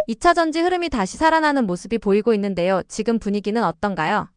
2차전지 흐름이 다시 살아나는 모습이 보이고 있는데요. 지금 분위기는 어떤가요?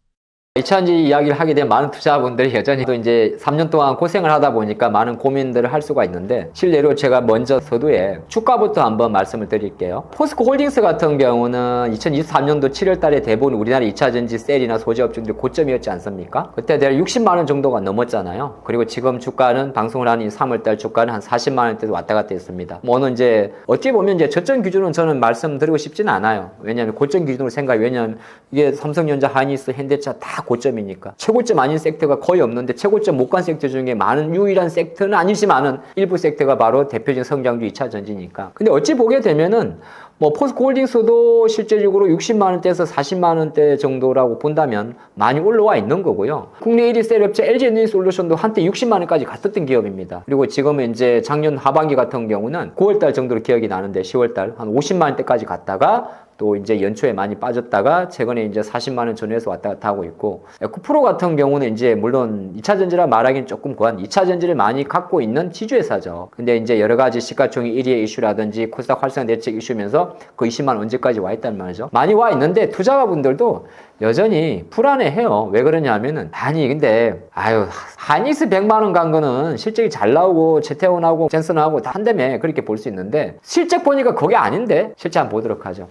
2차전지 이야기를 하게 되면 많은 투자자분들이 여전히 또 이제 3년 동안 고생을 하다 보니까 많은 고민들을 할 수가 있는데, 실례로 제가 먼저 서두에 주가부터 한번 말씀을 드릴게요. 포스코 홀딩스 같은 경우는 2023년도 7월 달에 대부분 우리나라 2차전지 셀이나 소재업종들이 고점이었지 않습니까? 그때 대략 60만원 정도가 넘었잖아요. 그리고 지금 주가는 방송을 하는 3월 달 주가는 한 40만원대도 왔다 갔다 했습니다. 뭐는 이제 어찌 보면 이제 저점 기준은 저는 말씀드리고 싶지는 않아요. 왜냐하면 고점 기준으로 왜냐하면 이게 삼성전자, 하이닉스, 현대차 다 고점이니까. 최고점 아닌 섹터가 거의 없는데, 최고점 못 간 섹터 중에 많은 유일한 섹터는 아니지만은 일부 섹터가 바로 대표적인 성장주 2차 전지니까. 근데 어찌 보게 되면은 뭐 포스코 홀딩스도 실제적으로 60만원대에서 40만원대 정도라고 본다면 많이 올라와 있는 거고요. 국내 1위 셀업체 LG에너지솔루션도 한때 60만원까지 갔었던 기업입니다. 그리고 지금은 이제 작년 하반기 같은 경우는 9월달 정도로 기억이 나는데 10월달 한 50만원대까지 갔다가 또 이제 연초에 많이 빠졌다가 최근에 이제 40만원 전후에서 왔다 갔다 하고 있고, 에코프로 같은 경우는 이제 물론 2차전지라 말하기는 조금 그한 2차전지를 많이 갖고 있는 지주회사죠. 근데 이제 여러 가지 시가총액 1위의 이슈라든지 코스닥 활성 대책 이슈면서 그 20만원 언제까지 와 있단 말이죠. 많이 와 있는데 투자가분들도 여전히 불안해해요. 왜 그러냐면은, 아니 근데 하이닉스 100만원 간 거는 실적이 잘 나오고 채태원하고 젠슨하고 다 한다며 그렇게 볼 수 있는데, 실적 보니까 그게 아닌데 실제 한번 보도록 하죠.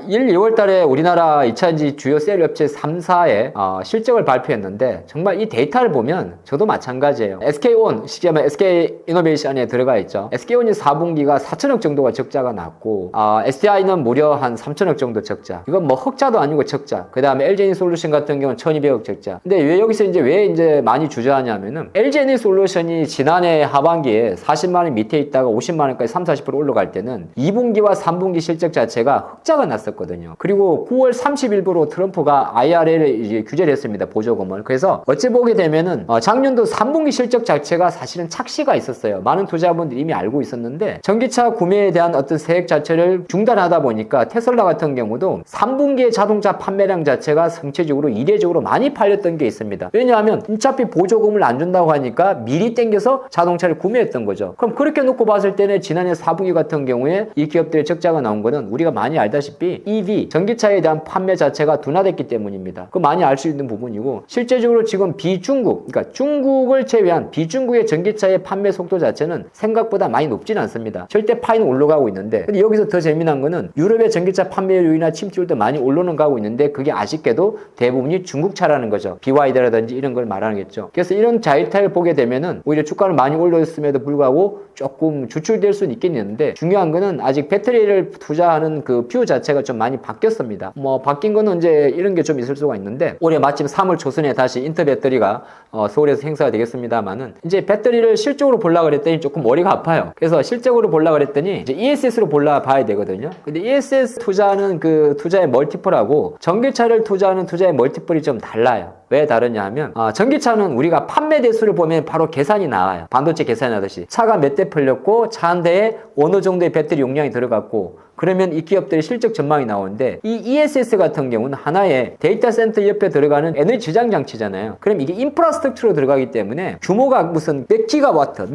1, 2월 달에 우리나라 2차전지 주요 셀 업체 3사의 실적을 발표했는데, 정말 이 데이터를 보면 저도 마찬가지예요. SK온, 쉽게 말하면 SK이노베이션에 들어가 있죠. SK온이 4분기가 4천억 정도가 적자가 났고, SDI는 무려 한 3천억 정도 적자. 이건 뭐 흑자도 아니고 적자. 그 다음에 LG에너지솔루션 같은 경우는 1200억 적자. 근데 왜 여기서 왜 많이 주저하냐면은, LG에너지솔루션이 지난해 하반기에 40만원 밑에 있다가 50만원까지 30-40% 올라갈 때는 2분기와 3분기 실적 자체가 흑자가 났었거든요. 그리고 9월 30일부로 트럼프가 IRA를 이제 규제를 했습니다. 보조금을. 그래서 어찌 보게 되면은 작년도 3분기 실적 자체가 사실은 착시가 있었어요. 많은 투자자분들이 이미 알고 있었는데, 전기차 구매에 대한 어떤 세액 자체를 중단하다 보니까 테슬라 같은 경우도 3분기에 자동차 판매량 자체가 전체적으로 이례적으로 많이 팔렸던 게 있습니다. 왜냐하면 어차피 보조금을 안 준다고 하니까 미리 땡겨서 자동차를 구매했던 거죠. 그럼 그렇게 놓고 봤을 때는 지난해 4분기 같은 경우에 이 기업들의 적자가 나온 거는 우리가 많이 알다시피 EV, 전기차에 대한 판매 자체가 둔화됐기 때문입니다. 그 많이 알 수 있는 부분이고, 실제적으로 지금 그러니까 중국을 제외한 비중국의 전기차의 판매 속도 자체는 생각보다 많이 높진 않습니다. 절대 파이는 올라가고 있는데, 근데 여기서 더 재미난 거는 유럽의 전기차 판매율이나 침투율도 많이 올라가고 있는데, 그게 아쉽게도 대부분이 중국 차라는 거죠. BYD라든지 이런 걸 말하겠죠. 그래서 이런 자이타를 보게 되면은 오히려 주가는 많이 올렸음에도 불구하고 조금 주출될 수는 있겠는데, 중요한 거는 아직 배터리를 투자하는 그 뷰 자체가 좀 많이 바뀌었습니다. 뭐 바뀐 거는 이제 이런 게 좀 있을 수가 있는데, 올해 마침 3월 초순에 다시 인터배터리가 서울에서 행사가 되겠습니다만은, 이제 배터리를 실적으로 보려고 그랬더니 조금 머리가 아파요. 그래서 실적으로 보려고 그랬더니 이제 ESS로 봐야 되거든요. 근데 ESS 투자하는 그 투자의 멀티플하고 전기차를 투자하는 투자의 멀티플이 좀 달라요. 왜 다르냐 하면, 전기차는 우리가 판매 대수를 보면 바로 계산이 나와요. 반도체 계산하듯이 차가 몇 대 팔렸고 차 한 대에 어느 정도의 배터리 용량이 들어갔고, 그러면 이 기업들의 실적 전망이 나오는데, 이 ESS 같은 경우는 하나의 데이터 센터 옆에 들어가는 에너지 저장 장치잖아요. 그럼 이게 인프라스트럭처로 들어가기 때문에 규모가 무슨 몇 기가와트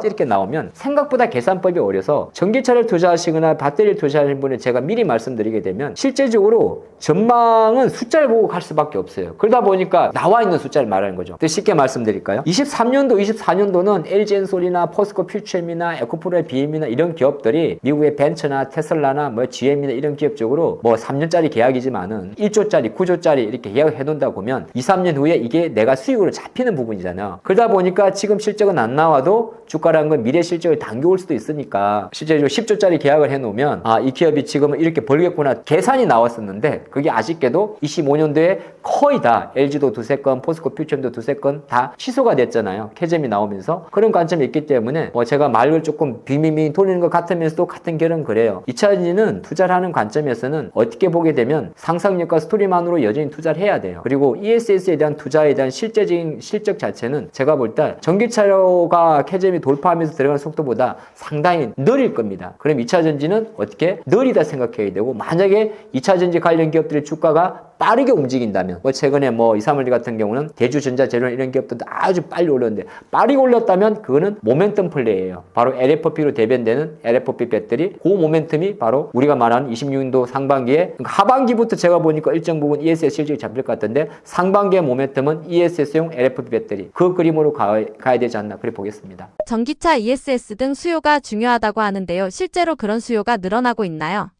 이렇게 나오면 생각보다 계산법이 어려서, 전기차를 투자하시거나 배터리를 투자하시는 분은 제가 미리 말씀드리게 되면 실제적으로 전망은 숫자를 보고 갈 수밖에 없어요. 그러다 보니까 나와 있는 숫자를 말하는 거죠. 더 쉽게 말씀드릴까요? 23년도, 24년도는 LG엔솔이나 포스코 퓨처엠이나 에코프로의 BM이나 이런 기업들이 미국의 벤처나 테슬라나 뭐 GM이나 이런 기업 쪽으로 뭐 3년짜리 계약이지만은 1조짜리, 9조짜리 이렇게 계약을 해둔다고 보면 2, 3년 후에 이게 내가 수익으로 잡히는 부분이잖아요. 그러다 보니까 지금 실적은 안 나와도 주가라는 건 미래 실적을 당겨올 수도 있으니까, 실제로 10조짜리 계약을 해놓으면 이 기업이 지금은 이렇게 벌겠구나 계산이 나왔었는데, 그게 아쉽게도 25년도에 거의 다 LG도 두세 건, 포스코 퓨처엠도 두세 건 다 취소가 됐잖아요. 캐잼이 나오면서. 그런 관점이 있기 때문에 뭐 제가 말을 조금 빙빙빙 돌리는 것 같으면서도 같은 결은 그래요. 2차전지는 투자를 하는 관점에서는 어떻게 보게 되면 상상력과 스토리만으로 여전히 투자를 해야 돼요. 그리고 ESS에 대한 투자에 대한 실제적인 실적 자체는 제가 볼 때 전기차가 캐잼이 돌파하면서 들어가는 속도보다 상당히 느릴 겁니다. 그럼 2차전지는 어떻게? 느리다 생각해야 되고, 만약에 2차전지 관련 기업들의 주가가 빠르게 움직인다면, 뭐 최근에 뭐 2, 3월 같은 경우는 대주전자재료 이런 기업들도 아주 빨리 올랐는데, 빠르게 올렸다면 그거는 모멘텀 플레이예요. 바로 LFP로 대변되는 LFP 배터리, 그 모멘텀이 바로 우리가 말하는 26년도 상반기에, 하반기부터 제가 보니까 일정 부분 ESS 실적이 잡힐 것 같은데, 상반기의 모멘텀은 ESS용 LFP 배터리, 그 그림으로 가야 되지 않나 그렇게 보겠습니다. 전기차 ESS 등 수요가 중요하다고 하는데요. 실제로 그런 수요가 늘어나고 있나요?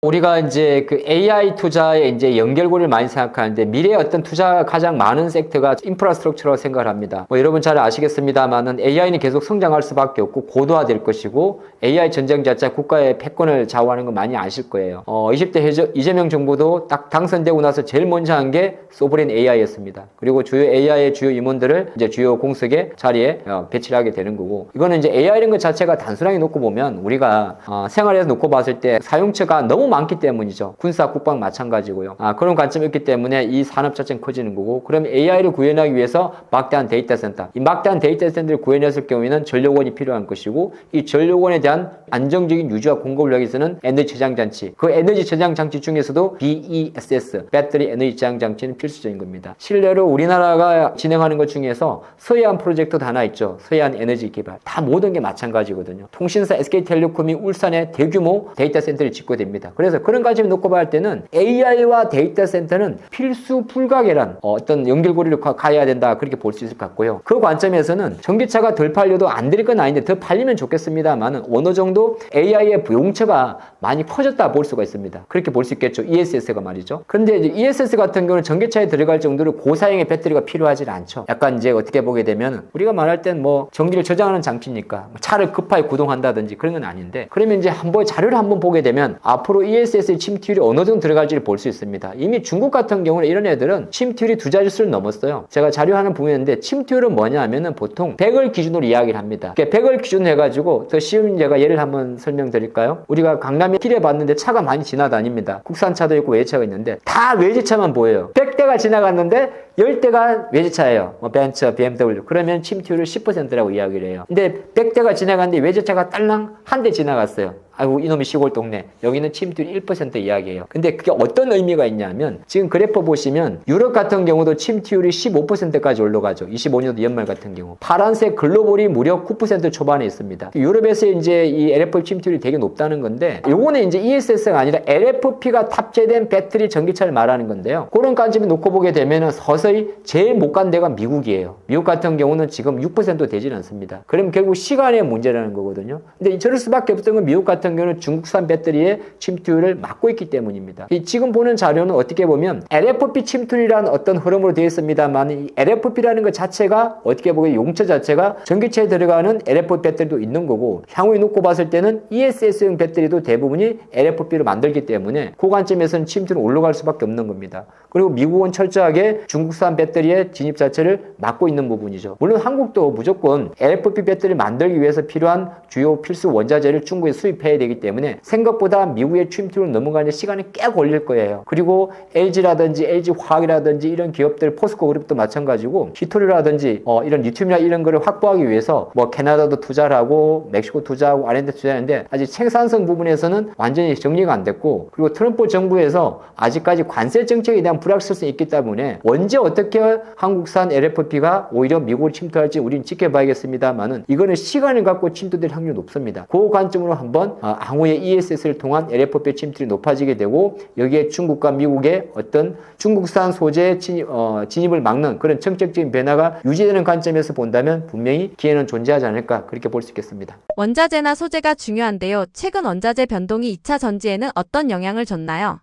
우리가 이제 그 AI 투자에 이제 연결고리를 많이 생각하는데, 미래의 어떤 투자가 가장 많은 섹터가 인프라스트럭처라고 생각을 합니다. 뭐 여러분 잘 아시겠습니다만은 AI는 계속 성장할 수밖에 없고 고도화될 것이고, AI 전쟁 자체가 국가의 패권을 좌우하는 거 많이 아실 거예요. 20대 이재명 정부도 딱 당선되고 나서 제일 먼저 한 게 소브린 AI였습니다. 그리고 주요 AI의 주요 임원들을 이제 주요 공석의 자리에 배치를 하게 되는 거고, 이거는 이제 AI라는 것 자체가 단순하게 놓고 보면 우리가 생활에서 놓고 봤을 때 사용처가 너무 많기 때문이죠. 군사, 국방 마찬가지고요. 그런 관점이 있기 때문에 이 산업 자체는 커지는 거고, 그럼 AI를 구현하기 위해서 막대한 데이터 센터, 이 막대한 데이터 센터를 구현했을 경우에는 전력원이 필요한 것이고, 이 전력원에 대한 안정적인 유지와 공급을 위해서는 에너지 저장 장치, 그 에너지 저장 장치 중에서도 BESS, 배터리 에너지 저장 장치는 필수적인 겁니다. 실내로 우리나라가 진행하는 것 중에서 서해안 프로젝트도 하나 있죠. 서해안 에너지 개발. 다 모든 게 마찬가지거든요. 통신사 SK텔레콤이 울산에 대규모 데이터 센터를 짓고 됩니다. 그래서 그런 관점을 놓고 봐야 할 때는 AI와 데이터 센터는 필수 불가결한 어떤 연결고리를 가야 된다, 그렇게 볼 수 있을 것 같고요. 그 관점에서는 전기차가 덜 팔려도 안 될 건 아닌데 더 팔리면 좋겠습니다만은 어느 정도 AI의 용처가 많이 커졌다 볼 수가 있습니다. 그렇게 볼 수 있겠죠. ESS가 말이죠. 그런데 이제 ESS 같은 경우는 전기차에 들어갈 정도로 고사양의 배터리가 필요하지 않죠. 약간 이제 어떻게 보게 되면 우리가 말할 땐 뭐 전기를 저장하는 장치니까 차를 급하게 구동한다든지 그런 건 아닌데, 그러면 이제 한번 자료를 한번 보게 되면 앞으로 ESS의 침투율이 어느 정도 들어갈지를 볼 수 있습니다. 이미 중국 같은 경우는 이런 애들은 침투율이 2자릿수를 넘었어요. 제가 자료 하나 보였는데, 침투율은 뭐냐 하면은 보통 100을 기준으로 이야기를 합니다. 100을 기준으로 해가지고 더 쉬운 제가 예를 한번 설명드릴까요? 우리가 강남에 길에 봤는데 차가 많이 지나다닙니다. 국산차도 있고 외제차가 있는데 다 외제차만 보여요. 100대가 지나갔는데 10대가 외제차예요. 뭐 벤츠, BMW. 그러면 침투율을 10%라고 이야기를 해요. 근데 100대가 지나갔는데 외제차가 딸랑 한 대 지나갔어요. 아이고 이놈이 시골 동네. 여기는 침투율 1% 이야기예요. 근데 그게 어떤 의미가 있냐면, 지금 그래프 보시면 유럽 같은 경우도 침투율이 15%까지 올라가죠. 25년도 연말 같은 경우. 파란색 글로벌이 무려 9% 초반에 있습니다. 유럽에서 이제 이 LFP 침투율이 되게 높다는 건데, 요거는 이제 ESS가 아니라 LFP가 탑재된 배터리 전기차를 말하는 건데요. 그런 관점에 놓고 보게 되면은 서서히 제일 못 간 데가 미국이에요. 미국 같은 경우는 지금 6% 되질 않습니다. 그럼 결국 시간의 문제라는 거거든요. 근데 저럴 수밖에 없던 건 미국 같은 경우는 중국산 배터리의 침투율을 막고 있기 때문입니다. 지금 보는 자료는 어떻게 보면 LFP 침투율이라는 어떤 흐름으로 되어 있습니다만, 이 LFP라는 것 자체가 어떻게 보면 용처 자체가 전기차에 들어가는 LFP 배터리도 있는 거고, 향후에 놓고 봤을 때는 ESS용 배터리도 대부분이 LFP로 만들기 때문에 그 관점에서는 침투율은 올라갈 수밖에 없는 겁니다. 그리고 미국은 철저하게 중국산 배터리의 진입 자체를 막고 있는 부분이죠. 물론 한국도 무조건 LFP 배터리를 만들기 위해서 필요한 주요 필수 원자재를 중국에 수입해야 되기 때문에 생각보다 미국의 침투율을 넘어가는 시간이 꽤 걸릴 거예요. 그리고 LG라든지 LG화학이라든지 이런 기업들, 포스코 그룹도 마찬가지고, 히토리라든지 이런 리튬이나 이런 거를 확보하기 위해서 뭐 캐나다도 투자를 하고 멕시코 투자하고 R&D 투자하는데, 아직 생산성 부분에서는 완전히 정리가 안 됐고, 그리고 트럼프 정부에서 아직까지 관세 정책에 대한 불확실성이 있기 때문에 언제 어떻게 한국산 LFP가 오히려 미국을 침투할지 우리는 지켜봐야겠습니다만은, 이거는 시간을 갖고 침투될 확률이 높습니다. 그 관점으로 한번 향후에 ESS를 통한 LFP 침투율이 높아지게 되고, 여기에 중국과 미국의 어떤 중국산 소재 진입을 막는 그런 정책적인 변화가 유지되는 관점에서 본다면 분명히 기회는 존재하지 않을까, 그렇게 볼 수 있겠습니다. 원자재나 소재가 중요한데요. 최근 원자재 변동이 2차 전지에는 어떤 영향을 줬나요?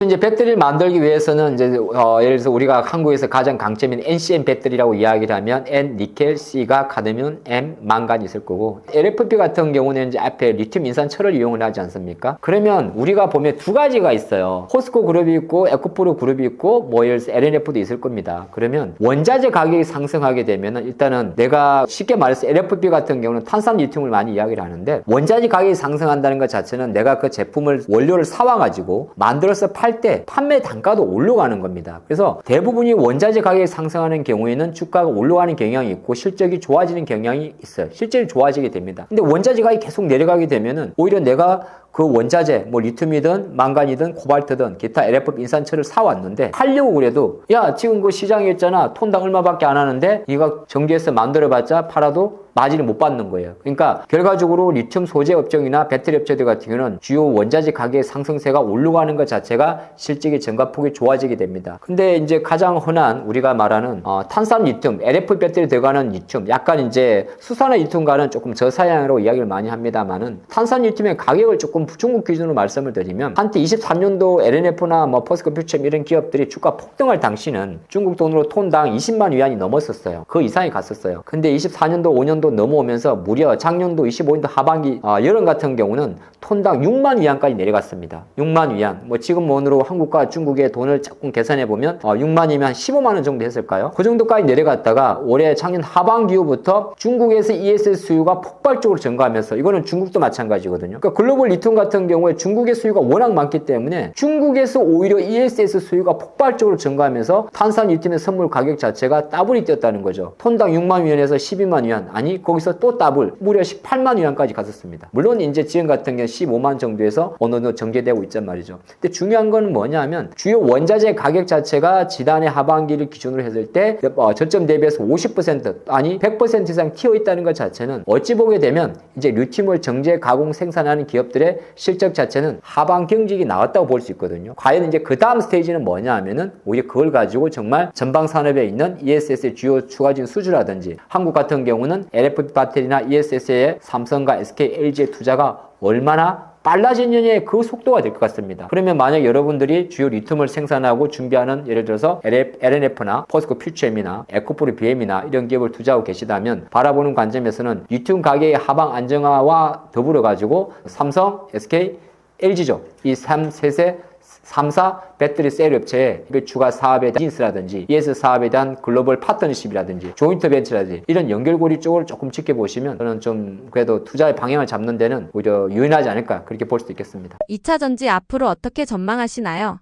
이제 배터리를 만들기 위해서는 이제 예를 들어서 우리가 한국에서 가장 강점인 NCM 배터리라고 이야기를 하면 N 니켈, C가 카드뮴, M 망간이 있을 거고, LFP 같은 경우는 이제 앞에 리튬 인산철을 이용을 하지 않습니까? 그러면 우리가 보면 두 가지가 있어요. 포스코 그룹이 있고 에코프로 그룹이 있고 뭐 예를 들어서 LNF도 있을 겁니다. 그러면 원자재 가격이 상승하게 되면은, 일단은 내가 쉽게 말해서 LFP 같은 경우는 탄산 리튬을 많이 이야기를 하는데, 원자재 가격이 상승한다는 것 자체는 내가 그 제품을 원료를 사와 가지고 만들어서 팔 때 판매 단가도 올라가는 겁니다. 그래서 대부분이 원자재 가격이 상승하는 경우에는 주가가 올라가는 경향이 있고 실적이 좋아지는 경향이 있어요. 실적이 좋아지게 됩니다. 근데 원자재 가격이 계속 내려가게 되면은 오히려 내가 그 원자재, 뭐 리튬이든 망간이든 코발트든 기타 LFP 인산철을 사왔는데 팔려고 그래도 야 지금 그 시장에 있잖아 톤당 얼마밖에 안 하는데 이거 정제해서 만들어봤자 팔아도 마진을 못 받는 거예요. 그러니까 결과적으로 리튬 소재 업종이나 배터리 업체들 같은 경우는 주요 원자재 가격 상승세가 올라가는 것 자체가 실적의 전가폭이 좋아지게 됩니다. 근데 이제 가장 흔한 우리가 말하는 탄산 리튬, LFP 배터리 들어가는 리튬, 약간 이제 수산화 리튬과는 조금 저사양으로 이야기를 많이 합니다만은 탄산 리튬의 가격을 조금 중국 기준으로 말씀을 드리면 한때 23년도 LNF나 뭐 포스코 퓨처 이런 기업들이 주가 폭등할 당시는 중국 돈으로 톤당 20만 위안이 넘었었어요. 그 이상이 갔었어요. 근데 24년도, 5년도 넘어오면서 무려 작년도 25년도 하반기 여름 같은 경우는 톤당 6만 위안까지 내려갔습니다. 6만 위안. 뭐 지금 원으로 한국과 중국의 돈을 조금 계산해 보면 6만이면 한 15만 원 정도 했을까요? 그 정도까지 내려갔다가 올해 작년 하반기 후부터 중국에서 ESS 수요가 폭발적으로 증가하면서 이거는 중국도 마찬가지거든요. 그러니까 글로벌 리튬 같은 경우에 중국의 수요가 워낙 많기 때문에 중국에서 오히려 ESS 수요가 폭발적으로 증가하면서 탄산 리튬의 선물 가격 자체가 더블이 뛰었다는 거죠. 톤당 6만 위안에서 12만 위안. 아니 거기서 또 더블 무려 18만 위안까지 갔었습니다. 물론 이제 지금 같은 경우는 15만 정도에서 어느 정도 정제되고 있단 말이죠. 근데 중요한 건 뭐냐면 주요 원자재 가격 자체가 지난해 하반기를 기준으로 했을 때 저점 대비해서 50% 아니 100% 이상 튀어 있다는 것 자체는 어찌 보게 되면 이제 리튬을 정제 가공 생산하는 기업들의 실적 자체는 하반 경직이 나왔다고 볼 수 있거든요. 과연 이제 그 다음 스테이지는 뭐냐 하면은 오히려 그걸 가지고 정말 전방 산업에 있는 ESS의 주요 추가적인 수주라든지 한국 같은 경우는 LFP 배터리나 ESS의 삼성과 SK, LG의 투자가 얼마나 빨라지느냐의 그 속도가 될 것 같습니다. 그러면 만약 여러분들이 주요 리튬을 생산하고 준비하는 예를 들어서 LNF나 포스코 퓨처엠이나 에코프로 BM이나 이런 기업을 투자하고 계시다면 바라보는 관점에서는 리튬 가격의 하방 안정화와 더불어 가지고 삼성, SK, LG죠. 이 3사 배터리 셀 업체의 추가 사업에 대한 비즈니스라든지 ES 사업에 대한 글로벌 파트너십이라든지 조인트 벤처라든지 이런 연결고리 쪽을 조금 지켜보시면 저는 좀 그래도 투자의 방향을 잡는 데는 오히려 유연하지 않을까 그렇게 볼 수도 있겠습니다. 2차 전지 앞으로 어떻게 전망하시나요?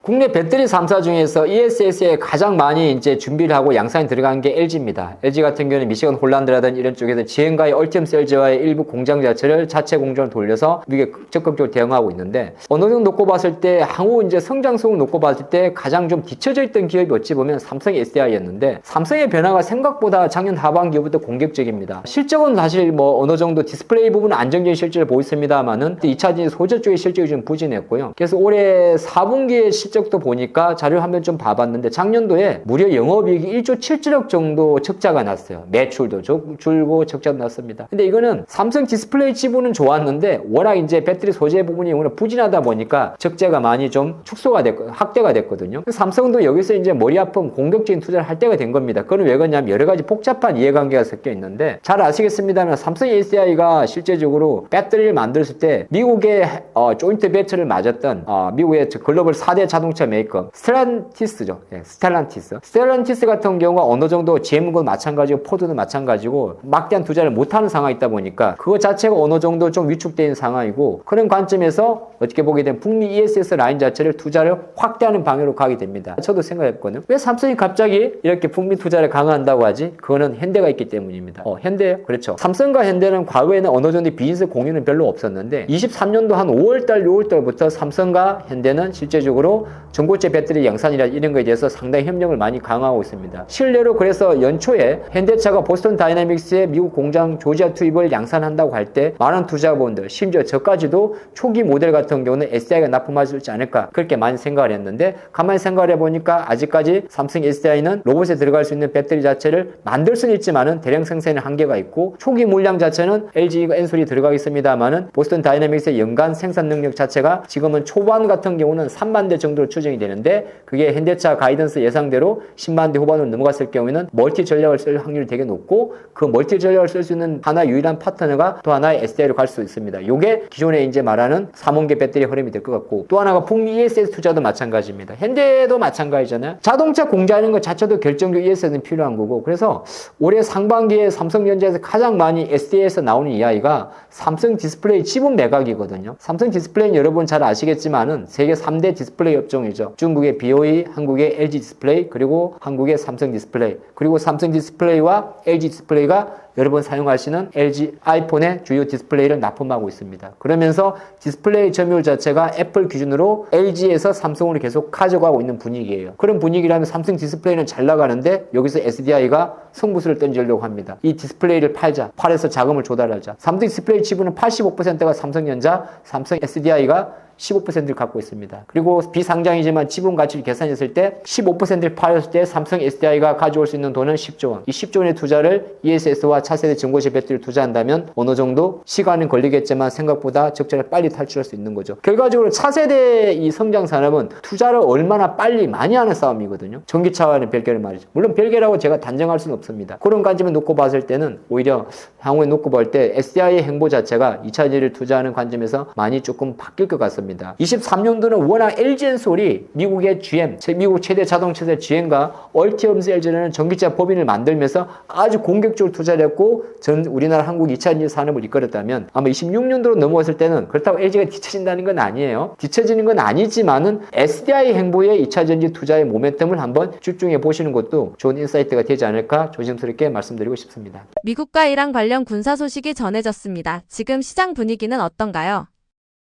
국내 배터리 3사 중에서 ESS에 가장 많이 이제 준비를 하고 양산이 들어간 게 LG입니다. LG 같은 경우는 미시건 홀란드라든지 이런 쪽에서 GM과의 얼티엄 셀즈와의 일부 공장 자체를 자체 공장을 돌려서 미국에 적극적으로 대응하고 있는데 어느 정도 놓고 봤을 때 향후 이제 성장성을 놓고 봤을 때 가장 좀 뒤처져 있던 기업이 어찌 보면 삼성 SDI였는데 삼성의 변화가 생각보다 작년 하반기부터 공격적입니다. 실적은 사실 뭐 어느 정도 디스플레이 부분은 안정적인 실적을 보였습니다만은 2차 소재 쪽의 실적이 좀 부진했고요. 그래서 올해 4분기에 실적도 보니까 자료 한번 좀 봐봤는데 작년도에 무려 영업이익이 1조 7천억 정도 적자가 났어요. 매출도 줄고 적자도 났습니다. 근데 이거는 삼성 디스플레이 지분은 좋았는데 워낙 이제 배터리 소재 부분이 오늘 부진하다 보니까 적자가 많이 좀 축소가 됐고 확대가 됐거든요. 삼성도 여기서 이제 머리 아픈 공격적인 투자를 할 때가 된 겁니다. 그건 왜 그러냐면 여러 가지 복잡한 이해관계가 섞여 있는데 잘 아시겠습니다만 삼성 SDI가 실제적으로 배터리를 만들었을 때 미국의 조인트 벤처를 맞았던 미국의 글로벌 4대 자동차 메이커 스텔란티스죠. 스텔란티스 같은 경우가 어느 정도 GM도 마찬가지고 포드도 마찬가지고 막대한 투자를 못하는 상황이 있다 보니까 그거 자체가 어느 정도 좀 위축되어 있는 상황이고 그런 관점에서 어떻게 보게 되면 북미 ESS 라인 자체를 투자를 확대하는 방향으로 가게 됩니다. 저도 생각했거든요. 왜 삼성이 갑자기 이렇게 북미 투자를 강화한다고 하지? 그거는 현대가 있기 때문입니다. 현대요? 그렇죠. 삼성과 현대는 과거에는 어느 정도 비즈니스 공유는 별로 없었는데 23년도 한 5월달, 6월달부터 삼성과 현대는 실제적으로 전고체 배터리 양산이나 이런 거에 대해서 상당히 협력을 많이 강화하고 있습니다. 실례로 그래서 연초에 현대차가 보스턴 다이나믹스의 미국 공장 조지아 투입을 양산한다고 할 때 많은 투자자분들 심지어 저까지도 초기 모델 같은 경우는 SDI가 납품할 수 있지 않을까 그렇게 많이 생각을 했는데 가만히 생각을 해보니까 아직까지 삼성 SDI는 로봇에 들어갈 수 있는 배터리 자체를 만들 수는 있지만은 대량 생산에 한계가 있고 초기 물량 자체는 LG가 엔솔이 들어가겠습니다만은 보스턴 다이나믹스의 연간 생산 능력 자체가 지금은 초반 같은 경우는 3만 대 정도로 추정이 되는데 그게 현대차 가이던스 예상대로 10만 대 후반으로 넘어갔을 경우에는 멀티 전략을 쓸 확률이 되게 높고 그 멀티 전략을 쓸 수 있는 하나 유일한 파트너가 또 하나의 SDI로 갈 수 있습니다. 이게 기존에 이제 말하는 3원계 배터리 흐름이 될 것 같고 또 하나가 북미 ESS 투자도 마찬가지입니다. 현대도 마찬가지잖아요. 자동차 공장하는 것 자체도 결정적 ESS는 필요한 거고 그래서 올해 상반기에 삼성전자에서 가장 많이 SDI에서 나오는 이야기가 삼성 디스플레이 지분 매각이거든요. 삼성 디스플레이는 여러분 잘 아시겠지만은 세계 3대 디스플레이 업체 업종이죠. 중국의 BOE, 한국의 LG 디스플레이, 그리고 한국의 삼성 디스플레이, 그리고 삼성 디스플레이와 LG 디스플레이가 여러분 사용하시는 LG 아이폰의 주요 디스플레이를 납품하고 있습니다. 그러면서 디스플레이 점유율 자체가 애플 기준으로 LG에서 삼성으로 계속 가져가고 있는 분위기예요. 그런 분위기라면 삼성 디스플레이는 잘 나가는데 여기서 SDI가 승부수를 던지려고 합니다. 이 디스플레이를 팔아서 자금을 조달하자. 삼성 디스플레이 지분은 85%가 삼성전자, 삼성 SDI가 15%를 갖고 있습니다. 그리고 비상장이지만 지분 가치를 계산했을 때 15%를 팔았을 때 삼성 SDI가 가져올 수 있는 돈은 10조 원. 이 10조 원의 투자를 ESS와 차세대 증고시 배터리를 투자한다면 어느 정도 시간은 걸리겠지만 생각보다 적자를 빨리 탈출할 수 있는 거죠. 결과적으로 차세대 이 성장 산업은 투자를 얼마나 빨리 많이 하는 싸움이거든요. 전기차와는 별개는 말이죠. 물론 별개라고 제가 단정할 수는 없습니다. 그런 관점을 놓고 봤을 때는 오히려 향후에 놓고 볼 때 SDI의 행보 자체가 2차 전지를 투자하는 관점에서 많이 조금 바뀔 것 같습니다. 23년도는 워낙 LG엔솔이 미국의 GM, 미국 최대 자동차 회사 GM과 얼티엄스 LG라는 전기차 법인을 만들면서 아주 공격적으로 투자를 했고 우리나라 한국 2차 전지 산업을 이끌었다면 아마 26년도로 넘어왔을 때는 그렇다고 LG가 뒤처진다는 건 아니에요. 뒤처지는 건 아니지만은 SDI 행보의 2차 전지 투자의 모멘텀을 한번 집중해 보시는 것도 좋은 인사이트가 되지 않을까 조심스럽게 말씀드리고 싶습니다. 미국과 이란 관련 군사 소식이 전해졌습니다. 지금 시장 분위기는 어떤가요?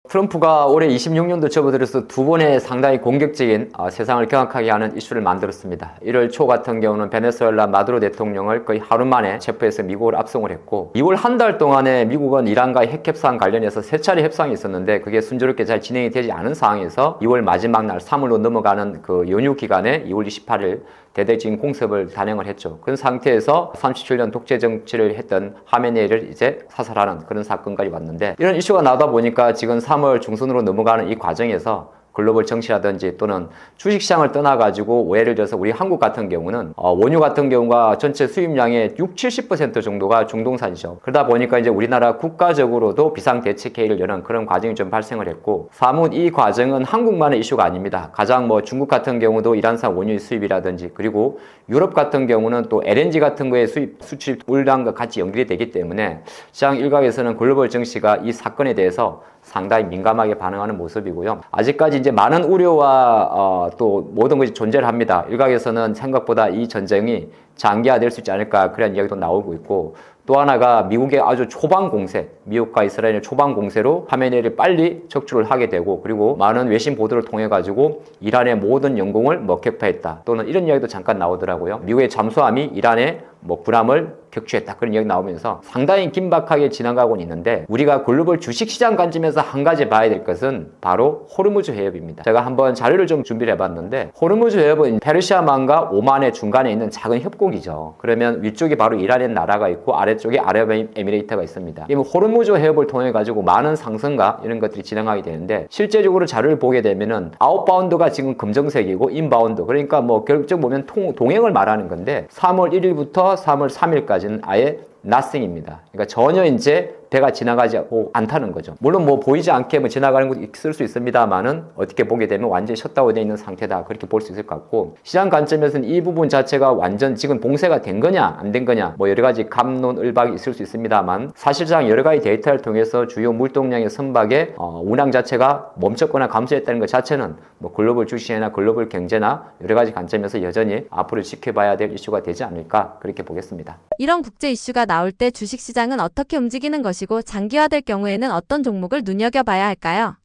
트럼프가 올해 26년도 접어들어서 두 번의 상당히 공격적인 세상을 경악하게 하는 이슈를 만들었습니다. 1월 초 같은 경우는 베네수엘라 마두로 대통령을 거의 하루 만에 체포해서 미국을 압송을 했고 2월 한 달 동안에 미국은 이란과의 핵 협상 관련해서 세 차례 협상이 있었는데 그게 순조롭게 잘 진행이 되지 않은 상황에서 2월 마지막 날 3월로 넘어가는 그 연휴 기간에 2월 28일 대대적인 공습을 단행을 했죠. 그런 상태에서 37년 독재 정치를 했던 하메네이를 이제 사살하는 그런 사건까지 왔는데 이런 이슈가 나오다 보니까 지금 3월 중순으로 넘어가는 이 과정에서 글로벌 정치라든지 또는 주식시장을 떠나가지고 예를 들어서 우리 한국 같은 경우는 원유 같은 경우가 전체 수입량의 60-70% 정도가 중동산이죠. 그러다 보니까 이제 우리나라 국가적으로도 비상대책회의를 여는 그런 과정이 좀 발생을 했고 사뭇 이 과정은 한국만의 이슈가 아닙니다. 가장 중국 같은 경우도 이란산 원유 수입이라든지 그리고 유럽 같은 경우는 또 LNG 같은 거의 수출 물량과 같이 연결이 되기 때문에 시장 일각에서는 글로벌 정치가 이 사건에 대해서 상당히 민감하게 반응하는 모습이고요. 아직까지 이제 많은 우려와 또 모든 것이 존재를 합니다. 일각에서는 생각보다 이 전쟁이 장기화될 수 있지 않을까 그런 이야기도 나오고 있고 또 하나가 미국의 아주 초반 공세, 미국과 이스라엘의 초반 공세로 하메네이를 빨리 척출을 하게 되고 그리고 많은 외신 보도를 통해 가지고 이란의 모든 영공을 격파했다 또는 이런 이야기도 잠깐 나오더라고요. 미국의 잠수함이 이란의 군함을 격추했다 그런 이야기 나오면서 상당히 긴박하게 지나가고 있는데 우리가 글로벌 주식시장 관점에서 한 가지 봐야 될 것은 바로 호르무즈 해협입니다. 제가 한번 자료를 좀 준비를 해봤는데 호르무즈 해협은 페르시아만과 오만의 중간에 있는 작은 협곡이죠. 그러면 위쪽이 바로 이란의 나라가 있고 아래쪽에 아랍에미레이트가 있습니다. 이 호르무즈 해협을 통해 가지고 많은 상승과 이런 것들이 진행하게 되는데 실제적으로 자료를 보게 되면은 아웃바운드가 지금 검정색이고 인바운드 그러니까 결국 보면 동행을 말하는 건데 3월 1일부터 3월 3일까지는 아예 nothing입니다. 그러니까 전혀 이제 배가 지나가지 않다는 거죠. 물론 보이지 않게 지나가는 것도 있을 수 있습니다만은 어떻게 보게 되면 완전히 셧다운 되어 있는 상태다 그렇게 볼 수 있을 것 같고 시장 관점에서는 이 부분 자체가 완전 지금 봉쇄가 된 거냐 안 된 거냐 여러 가지 갑론을박이 있을 수 있습니다만 사실상 여러 가지 데이터를 통해서 주요 물동량의 선박의 운항 자체가 멈췄거나 감소했다는 것 자체는 글로벌 주식이나 글로벌 경제나 여러 가지 관점에서 여전히 앞으로 지켜봐야 될 이슈가 되지 않을까 그렇게 보겠습니다. 이런 국제 이슈가 나올 때 주식시장은 어떻게 움직이는 것이고 장기화될 경우에는 어떤 종목을 눈여겨봐야 할까요?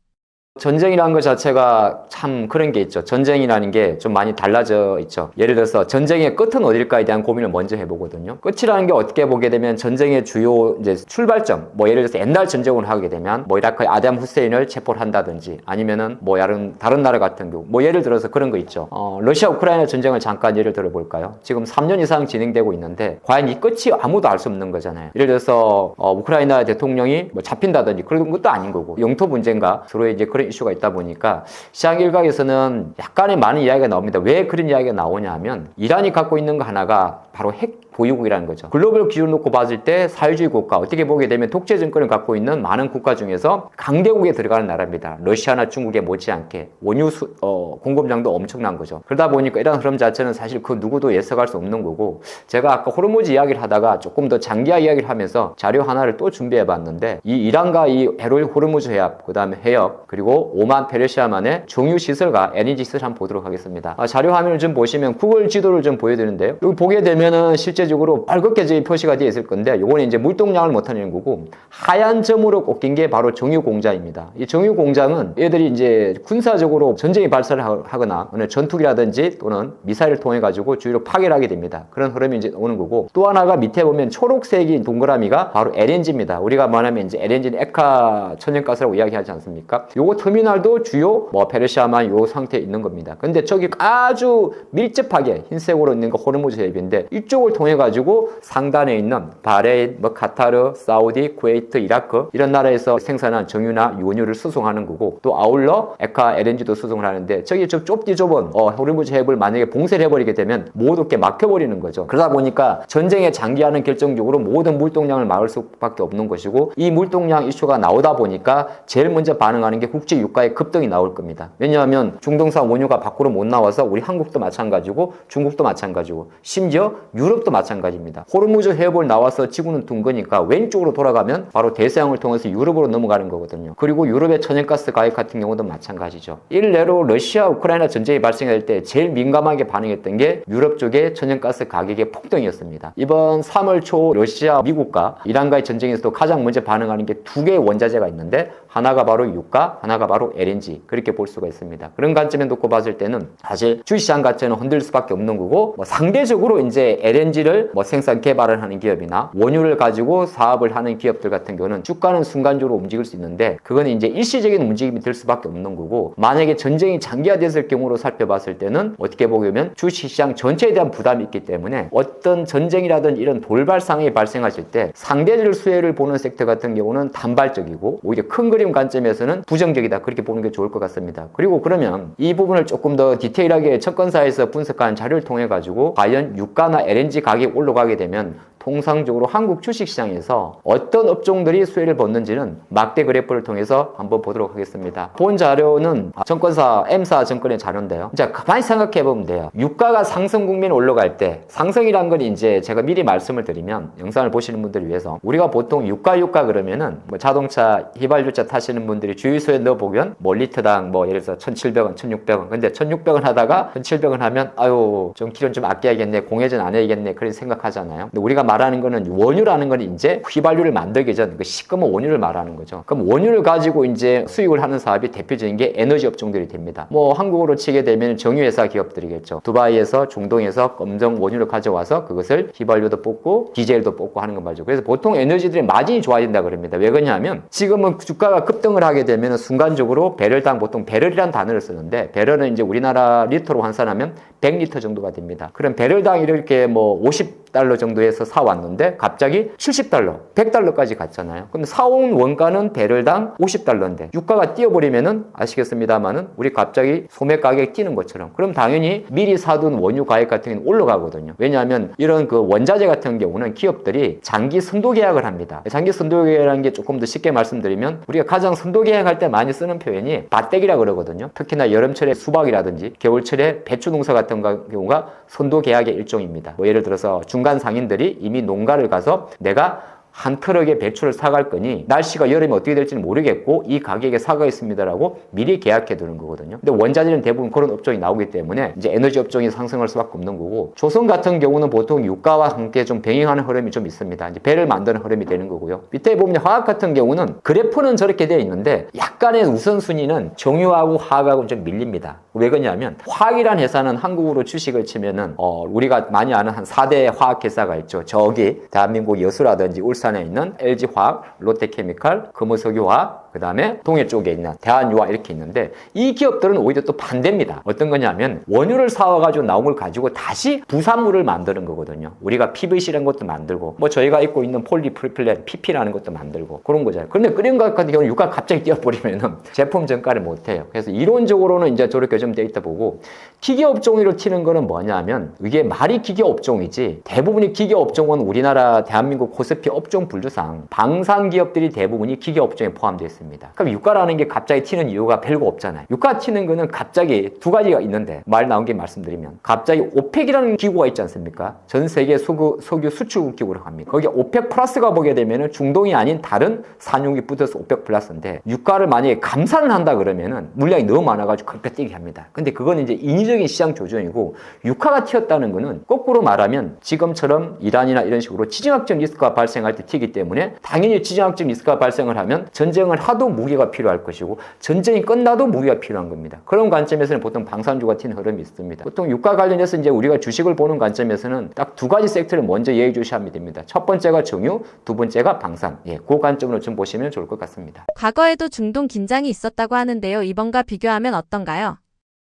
전쟁이라는 것 자체가 참 그런 게 있죠. 전쟁이라는 게 좀 많이 달라져 있죠. 예를 들어서 전쟁의 끝은 어딜까에 대한 고민을 먼저 해보거든요. 끝이라는 게 어떻게 보게 되면 전쟁의 주요 이제 출발점, 예를 들어서 옛날 전쟁을 하게 되면 이라크의 아담 후세인을 체포를 한다든지 아니면은 다른 나라 같은 경우 예를 들어서 그런 거 있죠. 러시아 우크라이나 전쟁을 잠깐 예를 들어볼까요? 지금 3년 이상 진행되고 있는데 과연 이 끝이 아무도 알 수 없는 거잖아요. 예를 들어서 우크라이나 대통령이 잡힌다든지 그런 것도 아닌 거고 영토 문제인가 서로의 이제 그런 이슈가 있다 보니까 시장 일각에서는 약간의 많은 이야기가 나옵니다. 왜 그런 이야기가 나오냐 하면 이란이 갖고 있는 거 하나가 바로 핵 보유국이라는 거죠. 글로벌 기준을 놓고 봤을 때 사회주의 국가, 어떻게 보게 되면 독재 정권을 갖고 있는 많은 국가 중에서 강대국에 들어가는 나라입니다. 러시아나 중국에 못지않게 원유 공급량도 엄청난 거죠. 그러다 보니까 이런 흐름 자체는 사실 그 누구도 예측할 수 없는 거고, 제가 아까 호르무즈 이야기를 하다가 조금 더 장기화 이야기를 하면서 자료 하나를 또 준비해 봤는데, 이 이란과 이 호르무즈 해협, 그 다음에 해협, 그리고 오만 페르시아만의 정유 시설과 에너지 시설 한번 보도록 하겠습니다. 자료 화면을 좀 보시면 구글 지도를 좀 보여드리는데요. 여기 보게 되면은 실제적으로 빨갛게 저기 표시가 되어 있을 건데, 요거는 이제 물동량을 못하는 거고, 하얀 점으로 꼽힌 게 바로 정유 공장입니다. 이 정유 공장은 얘들이 이제 군사적으로 전쟁이 발사를 하거나 어느 전투기라든지 또는 미사일을 통해 가지고 주위로 파괴를 하게 됩니다. 그런 흐름이 이제 오는 거고, 또 하나가 밑에 보면 초록색이 동그라미가 바로 LNG입니다. 우리가 말하면 이제 LNG는 액화 천연가스라고 이야기하지 않습니까? 요거 터미널도 주요 페르시아만 요 상태에 있는 겁니다. 근데 저기 아주 밀접하게 흰색으로 있는 거 호르무즈 해협인데, 이쪽을 통해 가지고 상단에 있는 바레인, 카타르, 사우디, 쿠웨이트, 이라크 이런 나라에서 생산한 정유나 원유를 수송하는 거고, 또 아울러 액화 LNG도 수송을 하는데, 저기 저 좁디 좁은 호르무즈 해협을 만약에 봉쇄를 해버리게 되면 모두 이렇게 막혀버리는 거죠. 그러다 보니까 전쟁에 장기화는 결정적으로 모든 물동량을 막을 수밖에 없는 것이고, 이 물동량 이슈가 나오다 보니까 제일 먼저 반응하는 게 국제 유가의 급등이 나올 겁니다. 왜냐하면 중동산 원유가 밖으로 못 나와서 우리 한국도 마찬가지고 중국도 마찬가지고 심지어 유럽도 마찬가지입니다. 호르무즈 해협을 나와서 지구는 둔 거니까 왼쪽으로 돌아가면 바로 대서양을 통해서 유럽으로 넘어가는 거거든요. 그리고 유럽의 천연가스 가격 같은 경우도 마찬가지죠. 일례로 러시아 우크라이나 전쟁이 발생할 때 제일 민감하게 반응했던 게 유럽 쪽의 천연가스 가격의 폭등이었습니다. 이번 3월 초 러시아, 미국과 이란과의 전쟁에서도 가장 먼저 반응하는 게 두 개의 원자재가 있는데, 하나가 바로 유가, 하나가 바로 LNG, 그렇게 볼 수가 있습니다. 그런 관점에 놓고 봤을 때는 사실 주식시장 자체는 흔들 수밖에 없는 거고, 상대적으로 이제 LNG를 생산 개발을 하는 기업이나 원유를 가지고 사업을 하는 기업들 같은 경우는 주가는 순간적으로 움직일 수 있는데, 그건 이제 일시적인 움직임이 될 수밖에 없는 거고, 만약에 전쟁이 장기화됐을 경우로 살펴봤을 때는 어떻게 보면 주식시장 전체에 대한 부담이 있기 때문에 어떤 전쟁이라든 이런 돌발 상황이 발생하실 때 상대적 수혜를 보는 섹터 같은 경우는 단발적이고, 오히려 큰 그림 관점에서는 부정적이다, 그렇게 보는 게 좋을 것 같습니다. 그리고 그러면 이 부분을 조금 더 디테일하게 채권사에서 분석한 자료를 통해 가지고 과연 유가나 LNG 가격이 올라가게 되면 통상적으로 한국 주식시장에서 어떤 업종들이 수혜를 받는지는 막대 그래프를 통해서 한번 보도록 하겠습니다. 본 자료는 증권사 M사 증권의 자료인데요. 자, 가만히 생각해 보면 돼요. 유가가 상승 국면에 올라갈 때, 상승이란 건 이제 제가 미리 말씀을 드리면 영상을 보시는 분들을 위해서, 우리가 보통 유가 그러면은 자동차 휘발유차 타시는 분들이 주유소에 넣어보면 리터당 예를 들어서 1,700원, 1,600원. 근데 1,600원 하다가 1,700원 하면 아유, 좀 기름 좀 아껴야겠네, 공회전 안 해야겠네, 그런 생각하잖아요. 근데 우리가 말하는 거는 원유라는 건 이제 휘발유를 만들기 전 그 시꺼먼 원유를 말하는 거죠. 그럼 원유를 가지고 이제 수익을 하는 사업이 대표적인 게 에너지 업종들이 됩니다. 한국으로 치게 되면 정유회사 기업들이겠죠. 두바이에서 중동에서 검정 원유를 가져와서 그것을 휘발유도 뽑고 디젤도 뽑고 하는 건 말이죠. 그래서 보통 에너지들의 마진이 좋아진다 그럽니다. 왜 그러냐면 지금은 주가가 급등을 하게 되면 순간적으로 배럴당, 보통 배럴이라는 단어를 쓰는데, 배럴은 이제 우리나라 리터로 환산하면 100리터 정도가 됩니다. 그럼 배럴당 이렇게 50달러 정도에서 사왔는데 갑자기 70달러, 100달러까지 갔잖아요. 그럼 사온 원가는 배럴당 50달러인데 유가가 뛰어버리면은 아시겠습니다만은 우리 갑자기 소매 가격이 뛰는 것처럼, 그럼 당연히 미리 사둔 원유 가격 같은 경우는 올라가거든요. 왜냐하면 이런 그 원자재 같은 경우는 기업들이 장기 선도 계약을 합니다. 장기 선도 계약이라는 게 조금 더 쉽게 말씀드리면, 우리가 가장 선도 계약할 때 많이 쓰는 표현이 밭대기라 그러거든요. 특히나 여름철에 수박이라든지 겨울철에 배추 농사 같은 경우가 선도 계약의 일종입니다. 예를 들어서 중간 상인들이 이미 농가를 가서 내가 한 트럭의 배추를 사갈 거니 날씨가 여름에 어떻게 될지는 모르겠고 이 가격에 사가겠습니다라고 미리 계약해 두는 거거든요. 근데 원자재는 대부분 그런 업종이 나오기 때문에 이제 에너지 업종이 상승할 수밖에 없는 거고, 조선 같은 경우는 보통 유가와 함께 좀 병행하는 흐름이 좀 있습니다. 이제 배를 만드는 흐름이 되는 거고요. 밑에 보면 화학 같은 경우는 그래프는 저렇게 되어 있는데 약간의 우선순위는 정유하고 화학하고 좀 밀립니다. 왜 그러냐면 화학이란 회사는 한국으로 주식을 치면은 우리가 많이 아는 한 4대 화학 회사가 있죠. 저기 대한민국 여수라든지 울산에 있는 LG화학, 롯데케미칼, 금호석유화학, 그 다음에 동해 쪽에 있는 대한유화 이렇게 있는데 이 기업들은 오히려 또 반대입니다. 어떤 거냐면 원유를 사와가지고 나온 걸 가지고 다시 부산물을 만드는 거거든요. 우리가 PVC라는 것도 만들고 뭐 저희가 입고 있는 폴리프로필렌 PP라는 것도 만들고 그런 거잖아요. 그런데 그런 것 같은 경우는 유가 갑자기 뛰어버리면은 제품 전가를 못 해요. 그래서 이론적으로는 이제 저렇게 좀 데이터 보고 기계 업종으로 튀는 거는 뭐냐면 이게 말이 기계 업종이지 대부분이 기계 업종은 우리나라 대한민국 코스피 업종 분류상 방산 기업들이 대부분이 기계 업종에 포함되어 있습니다. 그럼 유가라는 게 갑자기 튀는 이유가 별거 없잖아요. 유가 튀는 거는 갑자기 두 가지가 있는데 말 나온 게 말씀드리면 갑자기 오펙이라는 기구가 있지 않습니까? 전 세계 석유 수출국 기구라고 합니다. 거기 오펙 플러스가 보게 되면은 중동이 아닌 다른 산유국이 붙어서 오펙 플러스인데 유가를 만약에 감산을 한다 그러면은 물량이 너무 많아가지고 그렇게 뛰게 합니다. 근데 그건 이제 인위적인 시장 조정이고 유가가 튀었다는 거는 거꾸로 말하면 지금처럼 이란이나 이런 식으로 지정학적 리스크가 발생할 때 튀기 때문에 당연히 지정학적 리스크가 발생을 하면 전쟁을 하도 무기가 필요할 것이고 전쟁이 끝나도 무기가 필요한 겁니다. 그런 관점에서는 보통 방산주가 튀는 흐름이 있습니다. 보통 유가 관련해서 이제 우리가 주식을 보는 관점에서는 딱 두 가지 섹터를 먼저 예의주시하면 됩니다. 첫 번째가 정유, 두 번째가 방산. 그 관점으로 좀 보시면 좋을 것 같습니다. 과거에도 중동 긴장이 있었다고 하는데요. 이번과 비교하면 어떤가요?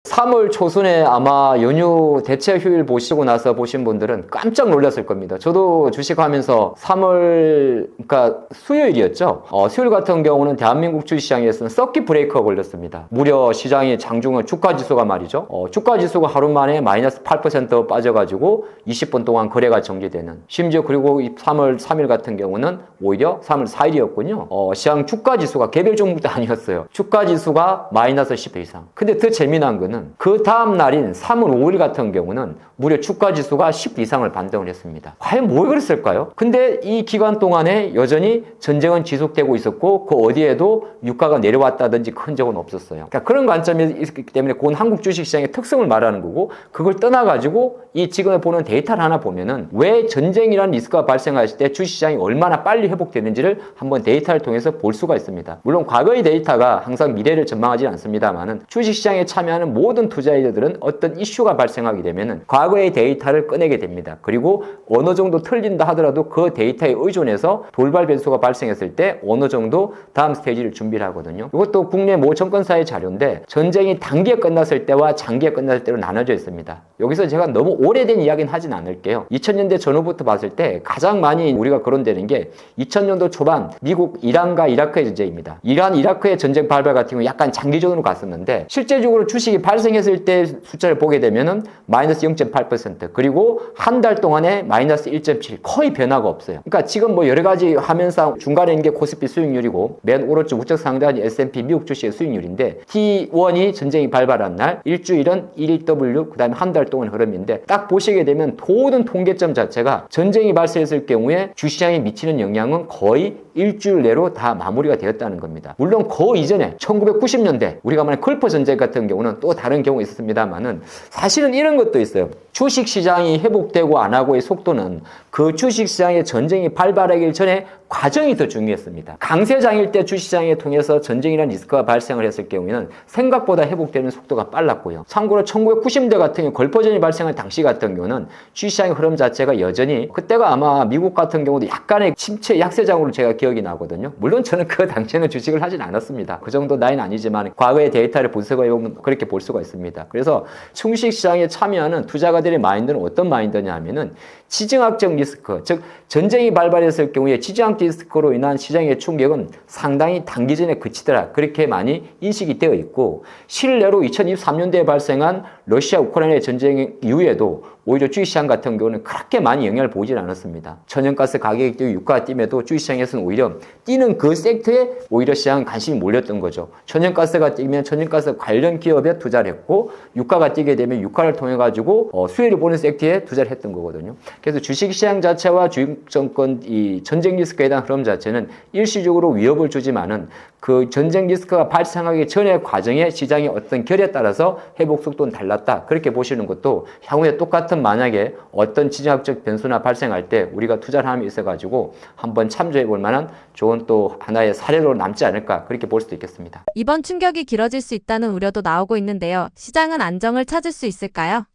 3월 초순에 아마 연휴 대체 휴일 보시고 나서 보신 분들은 깜짝 놀랐을 겁니다. 저도 주식하면서 3월, 그러니까 수요일이었죠. 수요일 같은 경우는 대한민국 주식시장에서는 서킷 브레이커가 걸렸습니다. 무려 시장이 장중은 주가지수가 말이죠. 주가지수가 하루 만에 마이너스 8% 빠져가지고 20분 동안 거래가 정지되는. 심지어 그리고 3월 3일 같은 경우는 오히려 3월 4일이었군요. 시장 주가지수가 개별 종목도 아니었어요. 주가지수가 마이너스 10% 이상. 근데 더 재미난 거는 그 다음 날인 3월 5일 같은 경우는 무려 주가지수가 10 이상을 반등을 했습니다. 과연 뭘 그랬을까요? 근데 이 기간 동안에 여전히 전쟁은 지속되고 있었고 그 어디에도 유가가 내려왔다든지 큰 적은 없었어요. 그러니까 그런 관점이 있기 때문에 그건 한국 주식시장의 특성을 말하는 거고 그걸 떠나가지고 이 지금 보는 데이터를 하나 보면은 왜 전쟁이라는 리스크가 발생했을 때 주식시장이 얼마나 빨리 회복되는지를 한번 데이터를 통해서 볼 수가 있습니다. 물론 과거의 데이터가 항상 미래를 전망하지 않습니다만은 주식시장에 참여하는 모든 투자자들은 어떤 이슈가 발생하게 되면은 과거의 데이터를 꺼내게 됩니다. 그리고 어느 정도 틀린다 하더라도 그 데이터에 의존해서 돌발 변수가 발생했을 때 어느 정도 다음 스테이지를 준비를 하거든요. 이것도 국내 모 증권사의 자료인데 전쟁이 단기에 끝났을 때와 장기에 끝났을 때로 나눠져 있습니다. 여기서 제가 너무 오래된 이야기는 하진 않을게요. 2000년대 전후부터 봤을 때 가장 많이 우리가 거론되는 게 2000년도 초반 미국 이란과 이라크의 전쟁입니다. 이란, 이라크의 전쟁 발발 같은 경우 약간 장기전으로 갔었는데 실제적으로 주식이 발생했을 때 숫자를 보게 되면은 마이너스 0.8% 그리고 한 달 동안에 마이너스 1.7 거의 변화가 없어요. 그러니까 지금 뭐 여러 가지 화면상 중간에 있는 게 코스피 수익률이고 맨 오른쪽 우측 상단이 S&P 미국 주식의 수익률인데 T1이 전쟁이 발발한 날 일주일은 1W 그 다음에 한 달 동안 흐름인데 딱 보시게 되면 모든 통계점 자체가 전쟁이 발생했을 경우에 주시장에 미치는 영향은 거의 일주일 내로 다 마무리가 되었다는 겁니다. 물론 그 이전에 1990년대 우리가 말하는 걸프 전쟁 같은 경우는 또 다른 경우가 있었습니다만은 사실은 이런 것도 있어요. 주식시장이 회복되고 안 하고의 속도는 그 주식시장의 전쟁이 발발하기 전에 과정이 더 중요했습니다. 강세장일 때 주식시장에 통해서 전쟁이라는 리스크가 발생을 했을 경우에는 생각보다 회복되는 속도가 빨랐고요. 참고로 1990년대 같은 경우 걸프전이 발생한 당시 같은 경우는 주식시장의 흐름 자체가 여전히 그때가 아마 미국 같은 경우도 약간의 침체 약세장으로 제가 기억이 나거든요. 물론 저는 그 당시에는 주식을 하진 않았습니다. 그 정도 나이는 아니지만 과거의 데이터를 분석해보면 그렇게 볼 수가 있습니다. 그래서 주식시장에 참여하는 투자가들의 마인드는 어떤 마인드냐 하면은 지정학적 리스크, 즉 전쟁이 발발했을 경우에 지정학 리스크로 인한 시장의 충격은 상당히 단기 전에 그치더라. 그렇게 많이 인식이 되어 있고 실례로 2023년도에 발생한 러시아 우크라이나 전쟁 이후에도 오히려 주식시장 같은 경우는 그렇게 많이 영향을 보질 않았습니다. 천연가스 가격이 뛰고 유가가 뛰면도 주식시장에서는 오히려 뛰는 그 섹터에 오히려 시장 관심이 몰렸던 거죠. 천연가스가 뛰면 천연가스 관련 기업에 투자를 했고 유가가 뛰게 되면 유가를 통해 가지고 수혜를 보는 섹터에 투자를 했던 거거든요. 그래서 주식시장 자체와 주식정권 이 전쟁 리스크에 대한 흐름 자체는 일시적으로 위협을 주지만은 그 전쟁 리스크가 발생하기 전의 과정에 시장의 어떤 결에 따라서 회복 속도는 달랐다. 그렇게 보시는 것도 향후에 똑같은 만약에 어떤 지정학적 변수나 발생할 때 우리가 투자를 함에 있어가지고 한번 참조해 볼 만한 좋은 또 하나의 사례로 남지 않을까 그렇게 볼 수도 있겠습니다. 이번 충격이 길어질 수 있다는 우려도 나오고 있는데요. 시장은 안정을 찾을 수 있을까요?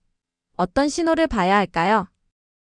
어떤 신호를 봐야 할까요?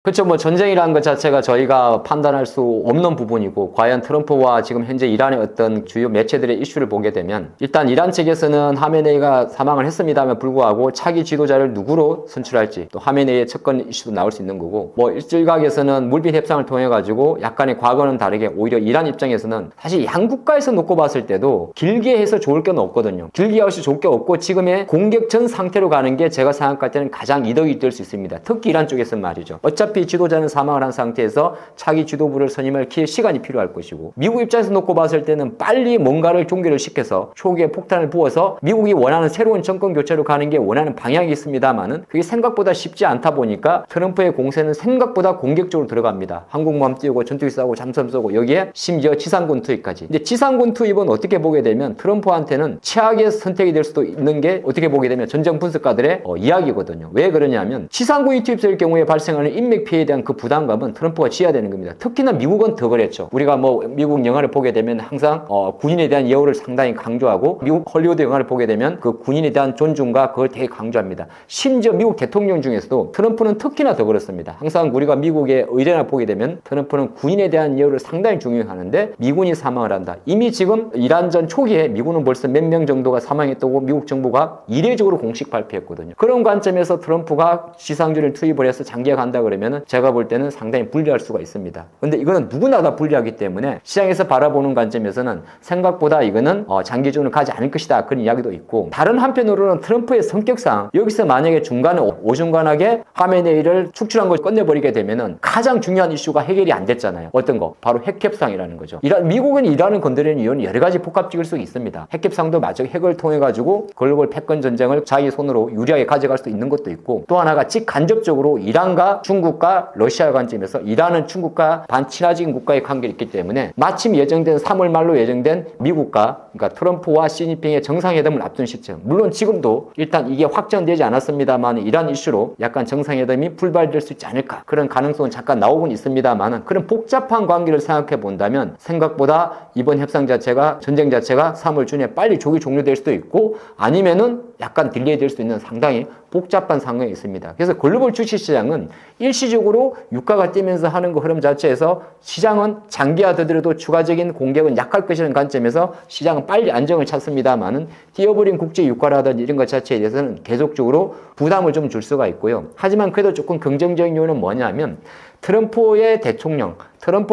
그렇죠. 뭐 전쟁이라는 것 자체가 저희가 판단할 수 없는 부분이고, 과연 트럼프와 지금 현재 이란의 어떤 주요 매체들의 이슈를 보게 되면, 일단 이란 측에서는 하메네이가 사망을 했습니다만 불구하고 차기 지도자를 누구로 선출할지, 또 하메네이의 접근 이슈도 나올 수 있는 거고, 뭐 일각에서는 물밑 협상을 통해 가지고 약간의 과거는 다르게 오히려 이란 입장에서는 사실 양국가에서 놓고 봤을 때도 길게 해서 좋을 게 없거든요. 길게 해서 좋을 게 없고, 지금의 공격 전 상태로 가는 게 제가 생각할 때는 가장 이득이 될 수 있습니다. 특히 이란 쪽에서는 말이죠. 어차피 지도자는 사망을 한 상태에서 차기 지도부를 선임할 시간이 필요할 것이고, 미국 입장에서 놓고 봤을 때는 빨리 뭔가를 종결을 시켜서 초기에 폭탄을 부어서 미국이 원하는 새로운 정권 교체로 가는 게 원하는 방향이 있습니다만은 그게 생각보다 쉽지 않다 보니까 트럼프의 공세는 생각보다 공격적으로 들어갑니다. 항공모함 띄우고 전투기 쏘고 잠수함 쏘고, 여기에 심지어 지상군 투입까지. 근데 지상군 투입은 어떻게 보게 되면 트럼프한테는 최악의 선택이 될 수도 있는 게, 어떻게 보게 되면 전쟁 분석가들의 이야기거든요. 왜 그러냐면 지상군이 투입될 경우에 발생하는 인맥 피해에 대한 그 부담감은 트럼프가 지어야 되는 겁니다. 특히나 미국은 더 그랬죠. 우리가 뭐 미국 영화를 보게 되면 항상 군인에 대한 예우를 상당히 강조하고, 미국 헐리우드 영화를 보게 되면 그 군인에 대한 존중과 그걸 되게 강조합니다. 심지어 미국 대통령 중에서도 트럼프는 특히나 더 그렇습니다. 항상 우리가 미국의 의례나 보게 되면 트럼프는 군인에 대한 예우를 상당히 중요하는데 미군이 사망을 한다. 이미 지금 이란전 초기에 미군은 벌써 몇 명 정도가 사망했다고 미국 정부가 이례적으로 공식 발표했거든요. 그런 관점에서 트럼프가 지상군을 투입을 해서 장기화 간다 그러면 제가 볼 때는 상당히 불리할 수가 있습니다. 근데 이거는 누구나 다 불리하기 때문에 시장에서 바라보는 관점에서는 생각보다 이거는 장기적으로 가지 않을 것이다, 그런 이야기도 있고, 다른 한편으로는 트럼프의 성격상 여기서 만약에 중간에 오중간하게 하메네이를 축출한 걸 꺼내버리게 되면은 가장 중요한 이슈가 해결이 안 됐잖아요. 어떤 거? 바로 핵협상이라는 거죠. 미국은 이란을 건드리는 이유는 여러 가지 복합적일 수 있습니다. 핵협상도 마저 핵을 통해 가지고 글로벌 패권 전쟁을 자기 손으로 유리하게 가져갈 수 있는 것도 있고, 또 하나가 직간접적으로 이란과 중국과 러시아 관점에서 이란은 중국과 반친화적인 국가의 관계가 있기 때문에 마침 예정된 3월 말로 예정된 미국과, 그러니까 트럼프와 시진핑의 정상회담을 앞둔 시점, 물론 지금도 일단 이게 확정되지 않았습니다만 이란 이슈로 약간 정상회담이 불발될 수 있지 않을까, 그런 가능성은 잠깐 나오곤 있습니다만, 그런 복잡한 관계를 생각해 본다면 생각보다 이번 협상 자체가, 전쟁 자체가 3월 중에 빨리 조기 종료될 수도 있고, 아니면은 약간 딜레이 될 수 있는 상당히 복잡한 상황이 있습니다. 그래서 글로벌 주식시장은 일시적으로 유가가 뛰면서 하는 그 흐름 자체에서 시장은 장기화되더라도 추가적인 공격은 약할 것이라는 관점에서 시장은 빨리 안정을 찾습니다만은, 뛰어버린 국제 유가라든지 이런 것 자체에 대해서는 계속적으로 부담을 좀 줄 수가 있고요. 하지만 그래도 조금 긍정적인 이유는 뭐냐면, 트럼프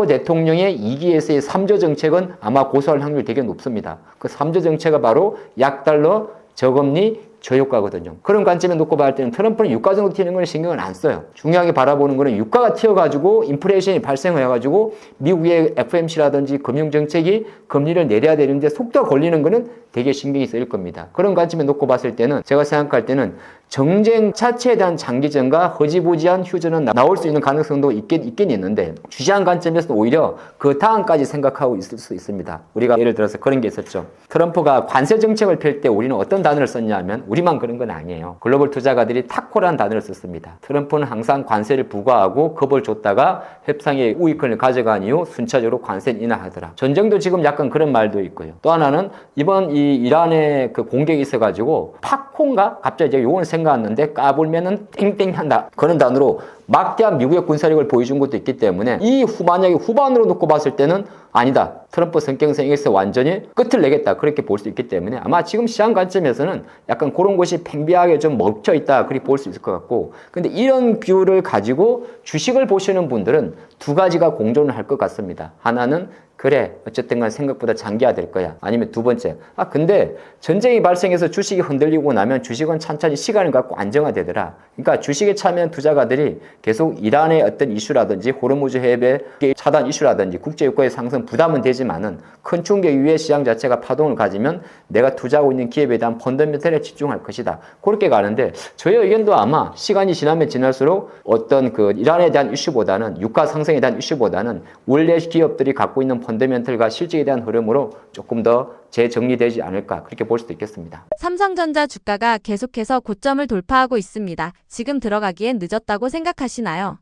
대통령의 2기에서의 3조 정책은 아마 고수할 확률이 되게 높습니다. 그 3조 정책은 바로 약달러, 저금리, 저효과거든요. 그런 관점에 놓고 봤을 때는 트럼프는 유가 정도 튀는 걸 신경을 안 써요. 중요하게 바라보는 거는 유가가 튀어가지고 인플레이션이 발생해가지고 미국의 FMC라든지 금융정책이 금리를 내려야 되는데 속도가 걸리는 거는 되게 신경이 쓰일 겁니다. 그런 관점에 놓고 봤을 때는 제가 생각할 때는 정쟁 자체에 대한 장기전과 허지부지한 휴전은 나올 수 있는 가능성도 있긴 있는데, 주시한 관점에서는 오히려 그 다음까지 생각하고 있을 수 있습니다. 우리가 예를 들어서 그런 게 있었죠. 트럼프가 관세 정책을 펼 때 우리는 어떤 단어를 썼냐면, 우리만 그런 건 아니에요. 글로벌 투자가들이 타코라는 단어를 썼습니다. 트럼프는 항상 관세를 부과하고 겁을 줬다가 협상의 우위권을 가져간 이후 순차적으로 관세는 인하하더라. 전쟁도 지금 약간 그런 말도 있고요. 또 하나는 이번 이 이란의 그 공격이 있어가지고 팝콘가? 갑자기 제가 요건 생각났는데 까불면은 땡땡한다, 그런 단어로 막대한 미국의 군사력을 보여준 것도 있기 때문에, 이 만약에 후반으로 놓고 봤을 때는 아니다, 트럼프 성격상에서 완전히 끝을 내겠다, 그렇게 볼 수 있기 때문에 아마 지금 시장 관점에서는 약간 그런 것이 팽배하게 좀 먹혀 있다, 그렇게 볼 수 있을 것 같고, 근데 이런 뷰를 가지고 주식을 보시는 분들은 두 가지가 공존을 할 것 같습니다. 하나는 그래, 어쨌든 간 생각보다 장기화될 거야. 아니면 두 번째, 근데 전쟁이 발생해서 주식이 흔들리고 나면 주식은 천천히 시간을 갖고 안정화되더라. 그러니까 주식에 참여한 투자가들이 계속 이란의 어떤 이슈라든지 호르무즈 해협의 차단 이슈라든지 국제유가의 상승 부담은 되지만은 큰 충격 이후에 시장 자체가 파동을 가지면 내가 투자하고 있는 기업에 대한 펀더멘털에 집중할 것이다, 그렇게 가는데, 저의 의견도 아마 시간이 지나면 지날수록 어떤 그 이란에 대한 이슈보다는, 유가 상승에 대한 이슈보다는 원래 기업들이 갖고 있는 펀더멘털과 실적에 대한 흐름으로 조금 더 재정리되지 않을까, 그렇게 볼 수도 있겠습니다. 삼성전자 주가가 계속해서 고점을 돌파하고 있습니다. 지금 들어가기엔 늦었다고 생각하시나요?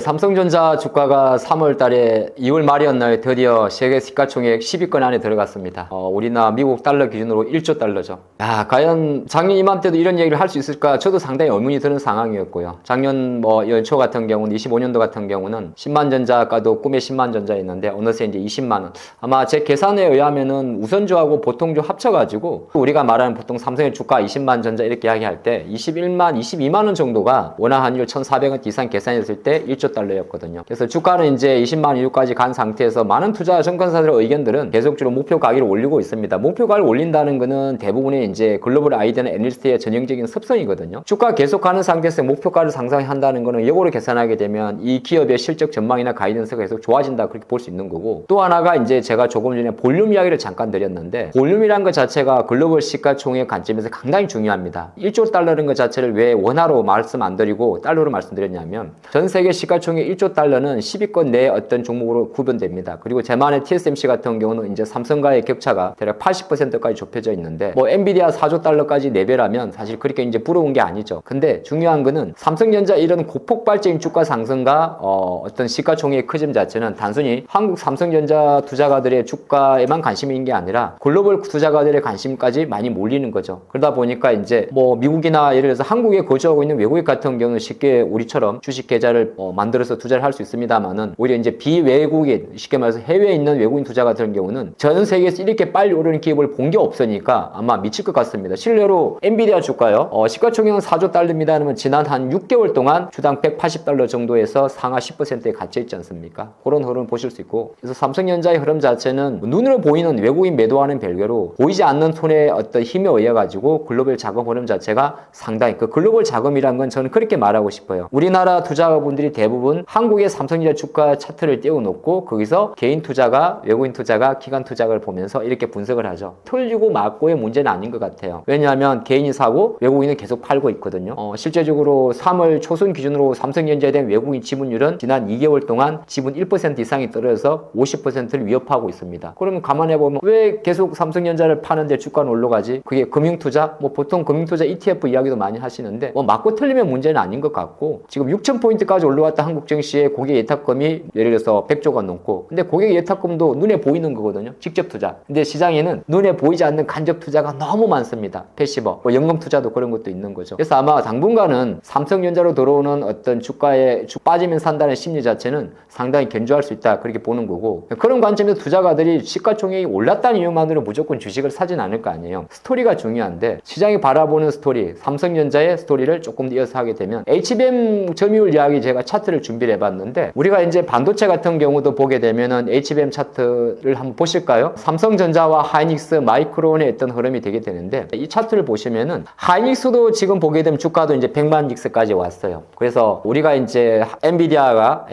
삼성전자 주가가 3월 달에 2월 말이었나요? 드디어 세계 시가총액 10위권 안에 들어갔습니다. 우리나라 미국 달러 기준으로 1조 달러죠. 야, 과연 작년 이맘때도 이런 얘기를 할 수 있을까? 저도 상당히 의문이 드는 상황이었고요. 작년 연초 같은 경우는 25년도 같은 경우는 10만 전자가도 꿈의 10만 전자였는데 어느새 이제 20만 원. 아마 제 계산에 의하면은 우선주하고 보통주 합쳐가지고 우리가 말하는 보통 삼성의 주가 20만 전자 이렇게 이야기할 때 21만, 22만 원 정도가 원화 환율 1,400원 이상 계산했을 때 1조 달러였거든요. 그래서 주가는 이제 20만 이후까지 간 상태에서 많은 투자 증권사들의 의견들은 계속적으로 목표 가격을 올리고 있습니다. 목표 가격을 올린다는 것은 대부분의 이제 글로벌 아이디어나 애널리스트의 전형적인 습성이거든요. 주가 계속 가는 상태에서 목표가를 상상한다는 것은 역으로 계산하게 되면 이 기업의 실적 전망이나 가이던스가 계속 좋아진다 그렇게 볼 수 있는 거고, 또 하나가 이제 제가 조금 전에 볼륨 이야기를 잠깐 드렸는데 볼륨이란 것 자체가 글로벌 시가총액 관점에서 상당히 중요합니다. 1조 달러라는 것 자체를 왜 원화로 말씀 안 드리고 달러로 말씀드렸냐면 전 세계 시가총액 1조 달러는 10위권 내에 어떤 종목으로 구분됩니다. 그리고 제만의 TSMC 같은 경우는 이제 삼성과의 격차가 대략 80%까지 좁혀져 있는데 엔비디아 4조 달러까지 내배라면 사실 그렇게 이제 부러운 게 아니죠. 근데 중요한 거는 삼성전자 이런 고폭발적인 주가 상승과 어떤 시가총액의 크짐 자체는 단순히 한국 삼성전자 투자가들의 주가에만 관심이 있는 게 아니라 글로벌 투자가들의 관심까지 많이 몰리는 거죠. 그러다 보니까 이제 미국이나 예를 들어서 한국에 거주하고 있는 외국인 같은 경우는 쉽게 우리처럼 주식 계좌를 만들어서 투자를 할 수 있습니다만은 오히려 이제 비외국인, 쉽게 말해서 해외에 있는 외국인 투자 같은 경우는 전 세계에서 이렇게 빨리 오르는 기업을 본 게 없으니까 아마 미칠 것 같습니다. 실례로 엔비디아 주가요. 시가총액은 4조 달러입니다 하면 지난 한 6개월 동안 주당 180달러 정도에서 상하 10%에 갇혀 있지 않습니까? 그런 흐름 보실 수 있고, 그래서 삼성전자의 흐름 자체는 눈으로 보이는 외국인 매도하는 별개로 보이지 않는 손의 어떤 힘에 의해 가지고 글로벌 자금 흐름 자체가 상당히, 그 글로벌 자금이란 건 저는 그렇게 말하고 싶어요. 우리나라 투자자분들이 대부분 한국의 삼성전자 주가 차트를 띄워놓고 거기서 개인 투자가, 외국인 투자가, 기관 투자를 보면서 이렇게 분석을 하죠. 틀리고 맞고의 문제는 아닌 것 같아요. 왜냐하면 개인이 사고 외국인은 계속 팔고 있거든요. 실제적으로 3월 초순 기준으로 삼성전자에 대한 외국인 지분율은 지난 2개월 동안 지분 1% 이상이 떨어져서 50%를 위협하고 있습니다. 그러면 감안해보면 왜 계속 삼성전자를 파는데 주가는 올라가지? 그게 금융투자? 보통 금융투자 ETF 이야기도 많이 하시는데 맞고 틀리면 문제는 아닌 것 같고, 지금 6,000포인트까지 올라왔다 한국 증시의 고객 예탁금이 예를 들어서 100조가 넘고, 근데 고객 예탁금도 눈에 보이는 거거든요. 직접 투자. 근데 시장에는 눈에 보이지 않는 간접 투자가 너무 많습니다. 패시버, 연금 투자도 그런 것도 있는 거죠. 그래서 아마 당분간은 삼성전자로 들어오는 어떤 주가에 빠지면 산다는 심리 자체는 상당히 견조할 수 있다 그렇게 보는 거고, 그런 관점에서 투자가들이 시가총액이 올랐다는 이유만으로 무조건 주식을 사진 않을 거 아니에요. 스토리가 중요한데 시장이 바라보는 스토리, 삼성전자의 스토리를 조금 이어서 하게 되면 HBM 점유율 이야기 제가 차트를 준비를 해봤는데, 우리가 이제 반도체 같은 경우도 보게 되면은 HBM 차트를 한번 보실까요? 삼성전자와 하이닉스, 마이크론의 어떤 흐름이 되게 되는데, 이 차트를 보시면은 하이닉스도 지금 보게 되면 주가도 이제 100만 닉스까지 왔어요. 그래서 우리가 이제 엔비디아가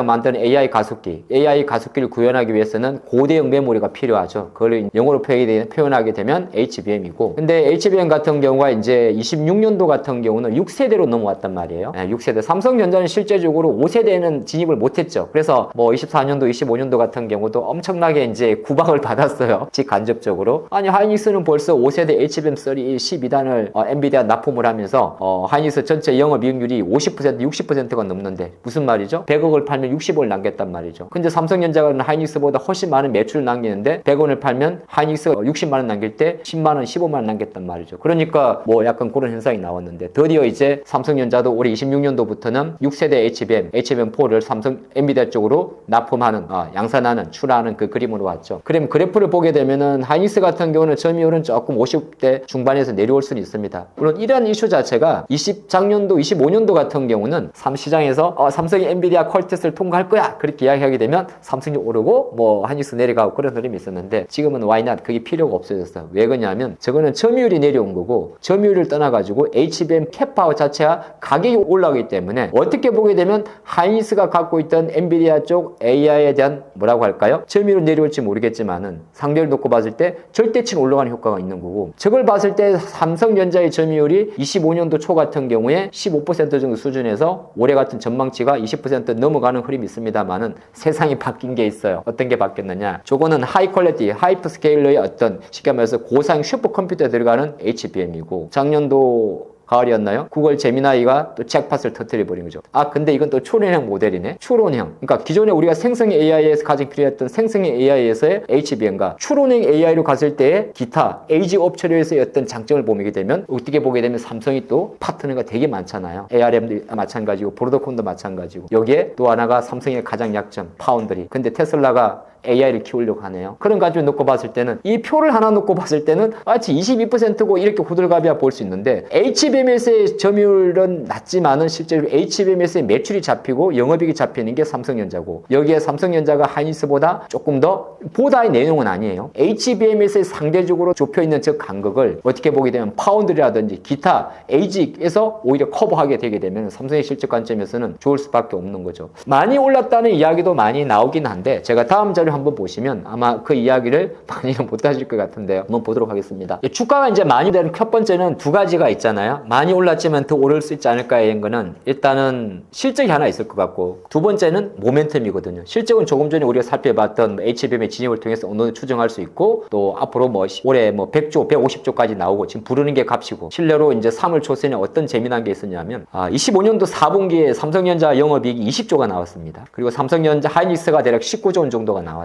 만드는 AI 가속기를 구현하기 위해서는 고대형 메모리가 필요하죠. 그걸 영어로 표현하게 되면 HBM이고, 근데 HBM 같은 경우가 이제 26년도 같은 경우는 6세대로 넘어왔단 말이에요. 6세대. 삼성전자는 실제적으로 5세대는 진입을 못했죠. 그래서 24년도, 25년도 같은 경우도 엄청나게 이제 구박을 받았어요. 직간접적으로. 아니, 하이닉스는 벌써 5세대 HBM3 12단을 엔비디아 납품을 하면서 하이닉스 전체 영업이익률이 50%, 60%가 넘는데 무슨 말이죠? 100억을 팔면 60억을 남겼단 말이죠. 근데 삼성전자는 하이닉스보다 훨씬 많은 매출을 남기는데 100원을 팔면 하이닉스가 60만 원 남길 때 10만 원, 15만 원 남겼단 말이죠. 그러니까 약간 그런 현상이 나왔는데, 드디어 이제 삼성전자도 올해 26년도부터는 6세대 HBM4를 삼성 엔비디아 쪽으로 납품하는, 양산하는, 출하하는 그 그림으로 왔죠. 그럼 그래프를 보게 되면은 하이닉스 같은 경우는 점유율은 조금 50대 중반에서 내려올 수는 있습니다. 물론 이러한 이슈 자체가 작년도, 25년도 같은 경우는 시장에서 삼성이 엔비디아 퀄테스트를 통과할 거야 그렇게 이야기하게 되면 삼성이 오르고 하이닉스 내려가고 그런 흐름이 있었는데, 지금은 why not? 그게 필요가 없어졌어요. 왜 그러냐면 저거는 점유율이 내려온 거고, 점유율을 떠나가지고 HBM 캡파워 자체가 가격이 올라가기 때문에 어떻게 보게 되면 하이닉스가 갖고 있던 엔비디아 쪽 AI에 대한 뭐라고 할까요? 점유율 내려올지 모르겠지만은 상대를 놓고 봤을 때 절대치는 올라가는 효과가 있는 거고, 저걸 봤을 때 삼성전자의 점유율이 25년도 초 같은 경우에 15% 정도 수준에서 올해 같은 전망치가 20% 넘어가는 흐름이 있습니다만은 세상이 바뀐 게 있어요. 어떤 게 바뀌었느냐? 저거는 하이 퀄리티, 하이퍼스케일러의 어떤 쉽게 말해서 고사양 슈퍼컴퓨터에 들어가는 HBM이고, 작년도 가을이었나요? 구글 제미나이가 또 잭팟을 터뜨려버린 거죠. 아, 근데 이건 또 추론형 모델이네. 추론형. 그러니까 기존에 우리가 생성형 AI에서 가장 필요했던 생성형 AI에서의 HBM과 추론형 AI로 갔을 때의 기타 에이지 옵처리에서의 어떤 장점을 보게 되면 어떻게 보게 되면 삼성이 또 파트너가 되게 많잖아요. ARM도 마찬가지고 브로드콤도 마찬가지고 여기에 또 하나가 삼성의 가장 약점 파운드리. 근데 테슬라가 AI를 키우려고 하네요. 그런 가지고 놓고 봤을 때는 이 표를 하나 놓고 봤을 때는 마치 22%고 이렇게 호들갑이야 볼 수 있는데 HBM에서의 점유율은 낮지만은 실제로 HBM에서의 매출이 잡히고 영업이익이 잡히는 게 삼성전자고 여기에 삼성전자가 하이닉스보다 조금 더 보다의 내용은 아니에요. HBM에서의 상대적으로 좁혀있는 저 간극을 어떻게 보게 되면 파운드리라든지 기타 에이지에서 오히려 커버하게 되게 되면 삼성의 실적 관점에서는 좋을 수밖에 없는 거죠. 많이 올랐다는 이야기도 많이 나오긴 한데 제가 다음 자료 한번 보시면 아마 그 이야기를 많이는 못 하실 것 같은데요. 한번 보도록 하겠습니다. 주가가 이제 많이 되는 첫 번째는 두 가지가 있잖아요. 많이 올랐지만 더 오를 수 있지 않을까의 거는 일단은 실적이 하나 있을 것 같고 두 번째는 모멘텀이거든요. 실적은 조금 전에 우리가 살펴봤던 HBM의 진입을 통해서 어느 정도 추정할 수 있고 또 앞으로 뭐 올해 뭐 100조, 150조까지 나오고 지금 부르는 게 값이고 실내로 이제 3월 초선에 어떤 재미난 게 있었냐면 25년도 4분기에 삼성전자 영업이익이 20조가 나왔습니다. 그리고 삼성전자 하이닉스가 대략 19조 원 정도가 나왔죠.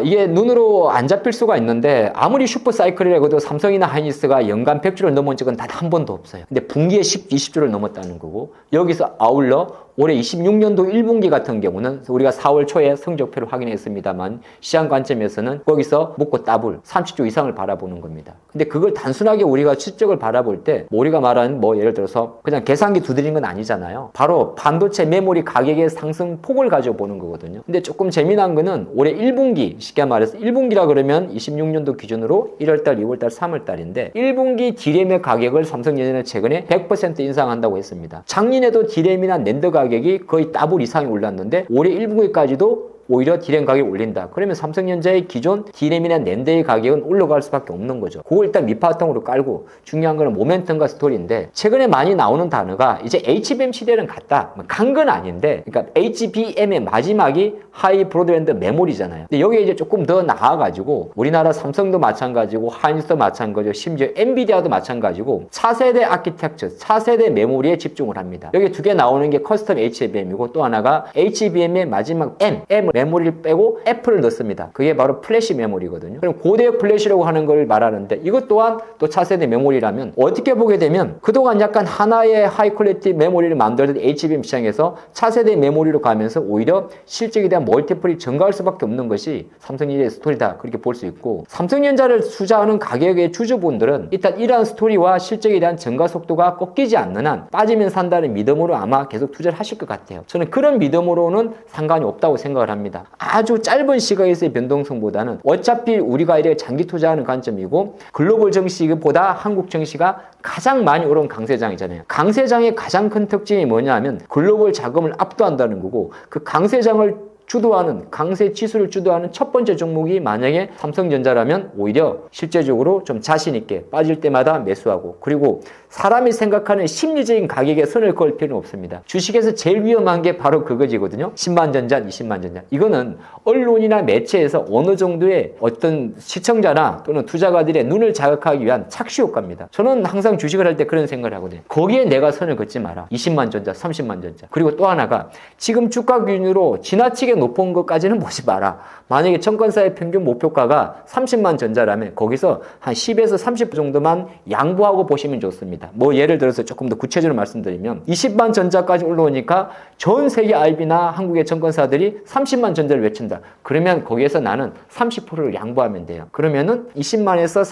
이게 눈으로 안 잡힐 수가 있는데 아무리 슈퍼사이클이라고도 삼성이나 하이닉스가 연간 100조를 넘은 적은 단 한 번도 없어요. 근데 분기에 20조를 넘었다는 거고 여기서 아울러 올해 26년도 1분기 같은 경우는 우리가 4월 초에 성적표를 확인했습니다만 시장 관점에서는 거기서 먹고 따블 30조 이상을 바라보는 겁니다. 근데 그걸 단순하게 우리가 실적을 바라볼 때 우리가 말하는 뭐 예를 들어서 그냥 계산기 두드리는 건 아니잖아요. 바로 반도체 메모리 가격의 상승 폭을 가지고 보는 거거든요. 근데 조금 재미난 거는 올해 1분기 쉽게 말해서 1분기라 그러면 26년도 기준으로 1월달, 2월달, 3월달인데 1분기 디램의 가격을 삼성전자는 최근에 100% 인상한다고 했습니다. 작년에도 디램이나 낸드 가격이 거의 더블 이상이 올랐는데 올해 1분기까지도 오히려 디램 가격이 올린다. 그러면 삼성전자의 기존 디램이나 낸드의 가격은 올라갈 수밖에 없는 거죠. 그거 일단 밑바탕으로 깔고 중요한 거는 모멘텀과 스토리인데 최근에 많이 나오는 단어가 이제 HBM 시대는 갔다. 간 건 아닌데 그러니까 HBM의 마지막이 하이 브로드밴드 메모리잖아요. 근데 여기에 이제 조금 더 나아가지고 우리나라 삼성도 마찬가지고 하이닉스도 마찬가지고 심지어 엔비디아도 마찬가지고 차세대 아키텍처, 차세대 메모리에 집중을 합니다. 여기 두 개 나오는 게 커스텀 HBM이고 또 하나가 HBM의 마지막 M 메모리를 빼고 F를 넣습니다. 그게 바로 플래시 메모리거든요. 그럼 고대역 플래시라고 하는 걸 말하는데 이것 또한 또 차세대 메모리라면 어떻게 보게 되면 그동안 약간 하나의 하이 퀄리티 메모리를 만들던 HBM 시장에서 차세대 메모리로 가면서 오히려 실적에 대한 멀티플이 증가할 수밖에 없는 것이 삼성전자의 스토리다. 그렇게 볼 수 있고 삼성전자를 투자하는 가격의 주주분들은 일단 이러한 스토리와 실적에 대한 증가 속도가 꺾이지 않는 한 빠지면 산다는 믿음으로 아마 계속 투자를 하실 것 같아요. 저는 그런 믿음으로는 상관이 없다고 생각을 합니다. 아주 짧은 시각에서의 변동성보다는 어차피 우리가 이렇게 장기 투자하는 관점이고 글로벌 증시보다 한국 증시가 가장 많이 오른 강세장이잖아요. 강세장의 가장 큰 특징이 뭐냐면 글로벌 자금을 압도한다는 거고 그 강세장을 주도하는 강세 지수를 주도하는 첫 번째 종목이 만약에 삼성전자라면 오히려 실제적으로 좀 자신 있게 빠질 때마다 매수하고 그리고 사람이 생각하는 심리적인 가격에 선을 그을 필요는 없습니다. 주식에서 제일 위험한 게 바로 그거지거든요. 10만 전자, 20만 전자. 이거는 언론이나 매체에서 어느 정도의 어떤 시청자나 또는 투자가들의 눈을 자극하기 위한 착시 효과입니다. 저는 항상 주식을 할 때 그런 생각을 하거든요. 거기에 내가 선을 긋지 마라. 20만 전자, 30만 전자. 그리고 또 하나가 지금 주가 기준으로 지나치게 높은 것까지는 보지 마라. 만약에 증권사의 평균 목표가가 30만 전자라면 거기서 한 10에서 30 정도만 양보하고 보시면 좋습니다. 뭐 예를 들어서 조금 더 구체적으로 말씀드리면 20만 전자까지 올라오니까 전 세계 IB나 한국의 증권사들이 30만 전자를 외친다. 그러면 거기에서 나는 30%를 양보하면 돼요. 그러면은 20만에서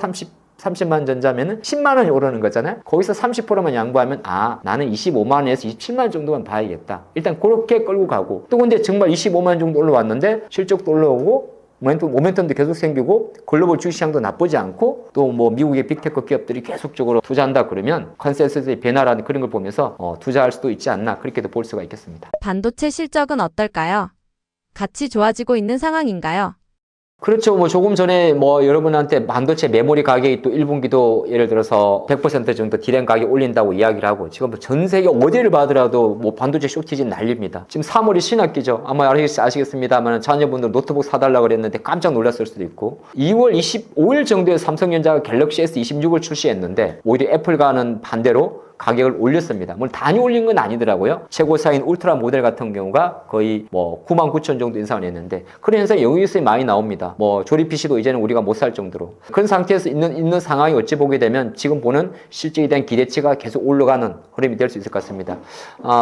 30만 전자면은 10만 원이 오르는 거잖아요. 거기서 30%만 양보하면 나는 25만 원에서 27만 원 정도만 봐야겠다. 일단 그렇게 끌고 가고 또 근데 정말 25만 원 정도 올라왔는데 실적도 올라오고 모멘텀도 계속 생기고 글로벌 주식시장도 나쁘지 않고 또 뭐 미국의 빅테크 기업들이 계속적으로 투자한다 그러면 컨센서스의 변화라는 그런 걸 보면서 투자할 수도 있지 않나 그렇게도 볼 수가 있겠습니다. 반도체 실적은 어떨까요? 같이 좋아지고 있는 상황인가요? 그렇죠. 뭐 조금 전에 뭐 여러분한테 반도체 메모리 가격이 또 1분기도 예를 들어서 100% 정도 디램 가격 올린다고 이야기를 하고 지금 전 세계 어디를 봐더라도 뭐 반도체 쇼티지 난립니다. 지금 3월이 신학기죠. 아마 아시겠습니다만 자녀분들 노트북 사달라고 그랬는데 깜짝 놀랐을 수도 있고 2월 25일 정도에 삼성전자가 갤럭시 S26을 출시했는데 오히려 애플과는 반대로 가격을 올렸습니다. 물론 단위 올린 건 아니더라고요. 최고사인 울트라 모델 같은 경우가 거의 뭐 99,000 정도 인상을 했는데 그런 현상이 영유스에 많이 나옵니다. 뭐 조립 PC도 이제는 우리가 못 살 정도로 그런 상태에서 있는 상황이 어찌 보게 되면 지금 보는 실적에 대한 기대치가 계속 올라가는 흐름이 될 수 있을 것 같습니다.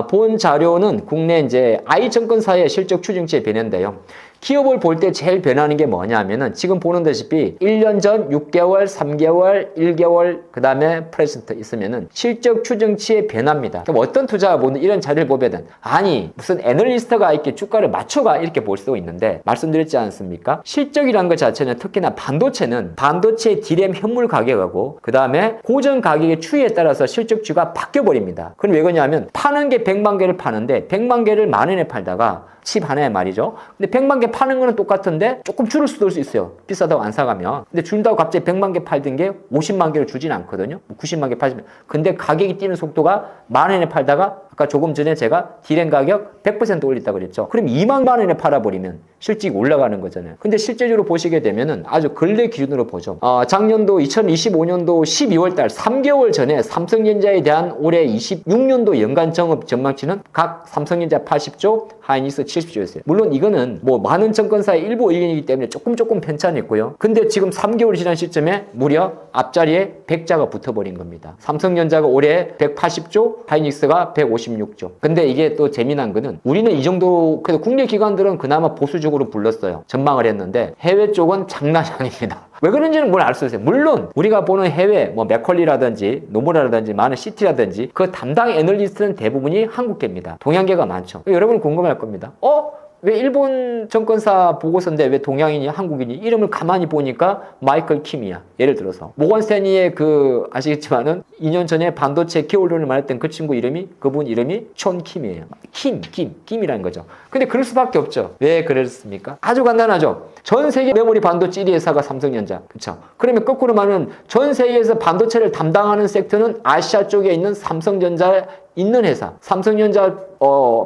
본 자료는 국내 이제 I증권사의 실적 추정치의 변화인데요. 기업을 볼 때 제일 변하는 게 뭐냐면은 지금 보는 다시피 1년 전 6개월, 3개월, 1개월 그 다음에 프레젠트 있으면은 실적 추정치의 변화입니다. 그럼 어떤 투자가 보는 이런 자료를 보면은 아니 무슨 애널리스트가 이렇게 주가를 맞춰가 이렇게 볼 수도 있는데 말씀드렸지 않습니까? 실적이라는 것 자체는 특히나 반도체는 반도체 디램 현물 가격하고 그 다음에 고전 가격의 추이에 따라서 실적주가 바뀌어 버립니다. 그럼 왜 그러냐면 파는 게 100만 개를 파는데 100만 개를 10,000원에 팔다가 칩 하나에 말이죠. 근데 100만 개 파는 거는 똑같은데 조금 줄을 수도 있어요. 비싸다고 안 사가면. 근데 준다고 갑자기 100만 개 팔던 게 50만 개를 주진 않거든요. 90만 개 팔면. 근데 가격이 뛰는 속도가 10,000원에 팔다가 아까 조금 전에 제가 디램 가격 100% 올렸다고 그랬죠. 그럼 2만 원에 팔아버리면 실적이 올라가는 거잖아요. 근데 실제적으로 보시게 되면은 아주 근래 기준으로 보죠. 작년도 2025년도 12월 달 3개월 전에 삼성전자에 대한 올해 26년도 연간 정업 전망치는 각 삼성전자 80조, 하이닉스 70조였어요. 물론 이거는 뭐 많은 증권사의 일부 의견이기 때문에 조금 편차냈고요. 근데 지금 3개월 지난 시점에 무려 앞자리에 100자가 붙어버린 겁니다. 삼성전자가 올해 180조, 하이닉스가 156조. 근데 이게 또 재미난 거는 우리는 이 정도 그래도 국내 기관들은 그나마 보수적으로 불렀어요. 전망을 했는데 해외 쪽은 장난이 아닙니다. 왜 그런지는 뭘 알 수 있어요. 물론 우리가 보는 해외 뭐 맥컬리라든지 노무라라든지 많은 시티라든지 그 담당 애널리스트는 대부분이 한국계입니다. 동양계가 많죠. 여러분 궁금할 겁니다. 왜 일본 정권사 보고서인데 왜 동양인이 한국인이 이름을 가만히 보니까 마이클 킴이야. 예를 들어서 모건 스탠리의 그 아시겠지만은 2년 전에 반도체 기울론을 말했던 그 친구 이름이 그분 이름이 촌 킴이에요. 김이라는 거죠. 근데 그럴 수밖에 없죠. 왜 그랬습니까? 아주 간단하죠. 전 세계 메모리 반도체 1위 회사가 삼성전자. 그렇죠? 그러면 거꾸로 말하면 전 세계에서 반도체를 담당하는 섹터는 아시아 쪽에 있는 삼성전자 있는 회사, 삼성전자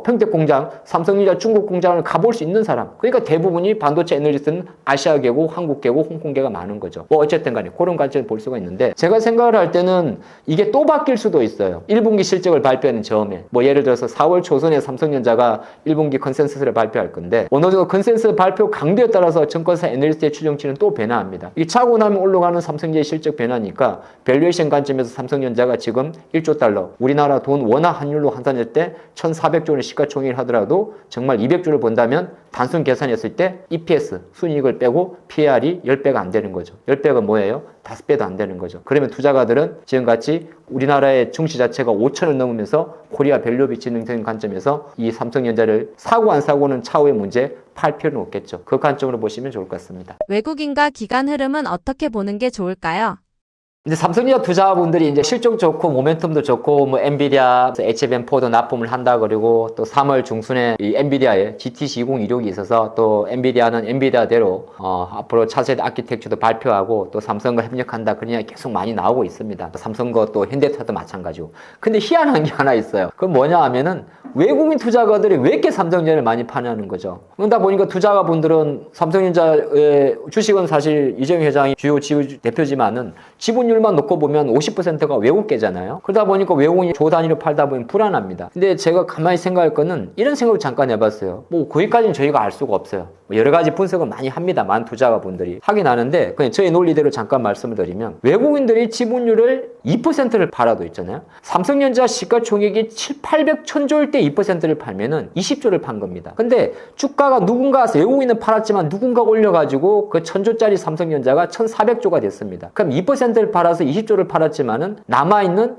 평택 공장, 삼성전자 중국 공장을 가볼 수 있는 사람. 그러니까 대부분이 반도체 애널리스트는 아시아계고 한국계고 홍콩계가 많은 거죠. 뭐 어쨌든 간에 그런 관점을 볼 수가 있는데 제가 생각을 할 때는 이게 또 바뀔 수도 있어요. 1분기 실적을 발표하는 즈음에 뭐 예를 들어서 4월 초순에 삼성전자가 1분기 컨센서스를 발표할 건데 어느 정도 컨센서스 발표 강도에 따라서 증권사 애널리스트의 추정치는 또 변화합니다. 이 차고 나면 올라가는 삼성전자의 실적 변화니까 밸류에이션 관점에서 삼성전자가 지금 1조 달러 우리나라 돈 원화 환율로 환산할 때 1,400조 원의 시가총액을 하더라도 정말 200조를 본다면 단순 계산했을 때 EPS, 순이익을 빼고 PR이 10배가 안 되는 거죠. 10배가 뭐예요? 5배도 안 되는 거죠. 그러면 투자가들은 지금같이 우리나라의 증시 자체가 5천을 넘으면서 코리아 밸류업이 진행되는 관점에서 이 삼성전자를 사고 안 사고는 차후의 문제 팔 필요는 없겠죠. 그 관점으로 보시면 좋을 것 같습니다. 외국인과 기관 흐름은 어떻게 보는 게 좋을까요? 이제 삼성전자 투자분들이 이제 실적 좋고 모멘텀도 좋고 뭐 엔비디아, HBM4도 납품을 한다 그리고 또 3월 중순에 이 엔비디아의 GTC 2026이 있어서 또 엔비디아는 엔비디아대로 앞으로 차세대 아키텍처도 발표하고 또 삼성과 협력한다 그런 이야기 계속 많이 나오고 있습니다. 삼성과 또 현대차도 마찬가지고. 근데 희한한 게 하나 있어요. 그건 뭐냐 하면은 외국인 투자가들이 왜 이렇게 삼성전자를 많이 파냐는 거죠. 그러다 보니까 투자가분들은 삼성전자의 주식은 사실 이재용 회장이 주요 지분 대표지만은 지분율만 놓고 보면 50%가 외국계잖아요. 그러다 보니까 외국인이 조 단위로 팔다 보면 불안합니다. 근데 제가 가만히 생각할 거는 이런 생각을 잠깐 해봤어요. 뭐 거기까지는 저희가 알 수가 없어요. 여러 가지 분석을 많이 합니다. 많은 투자가분들이 하긴 하는데 그냥 저의 논리대로 잠깐 말씀을 드리면 외국인들이 지분율을 2%를 팔아도 있잖아요. 삼성전자 시가총액이 800, 1000조일 때 2%를 팔면은 20조를 판 겁니다. 근데 주가가 누군가 외국인은 팔았지만 누군가 올려가지고 그 1000조짜리 삼성전자가 1400조가 됐습니다. 그럼 2%를 팔아서 20조를 팔았지만은 남아있는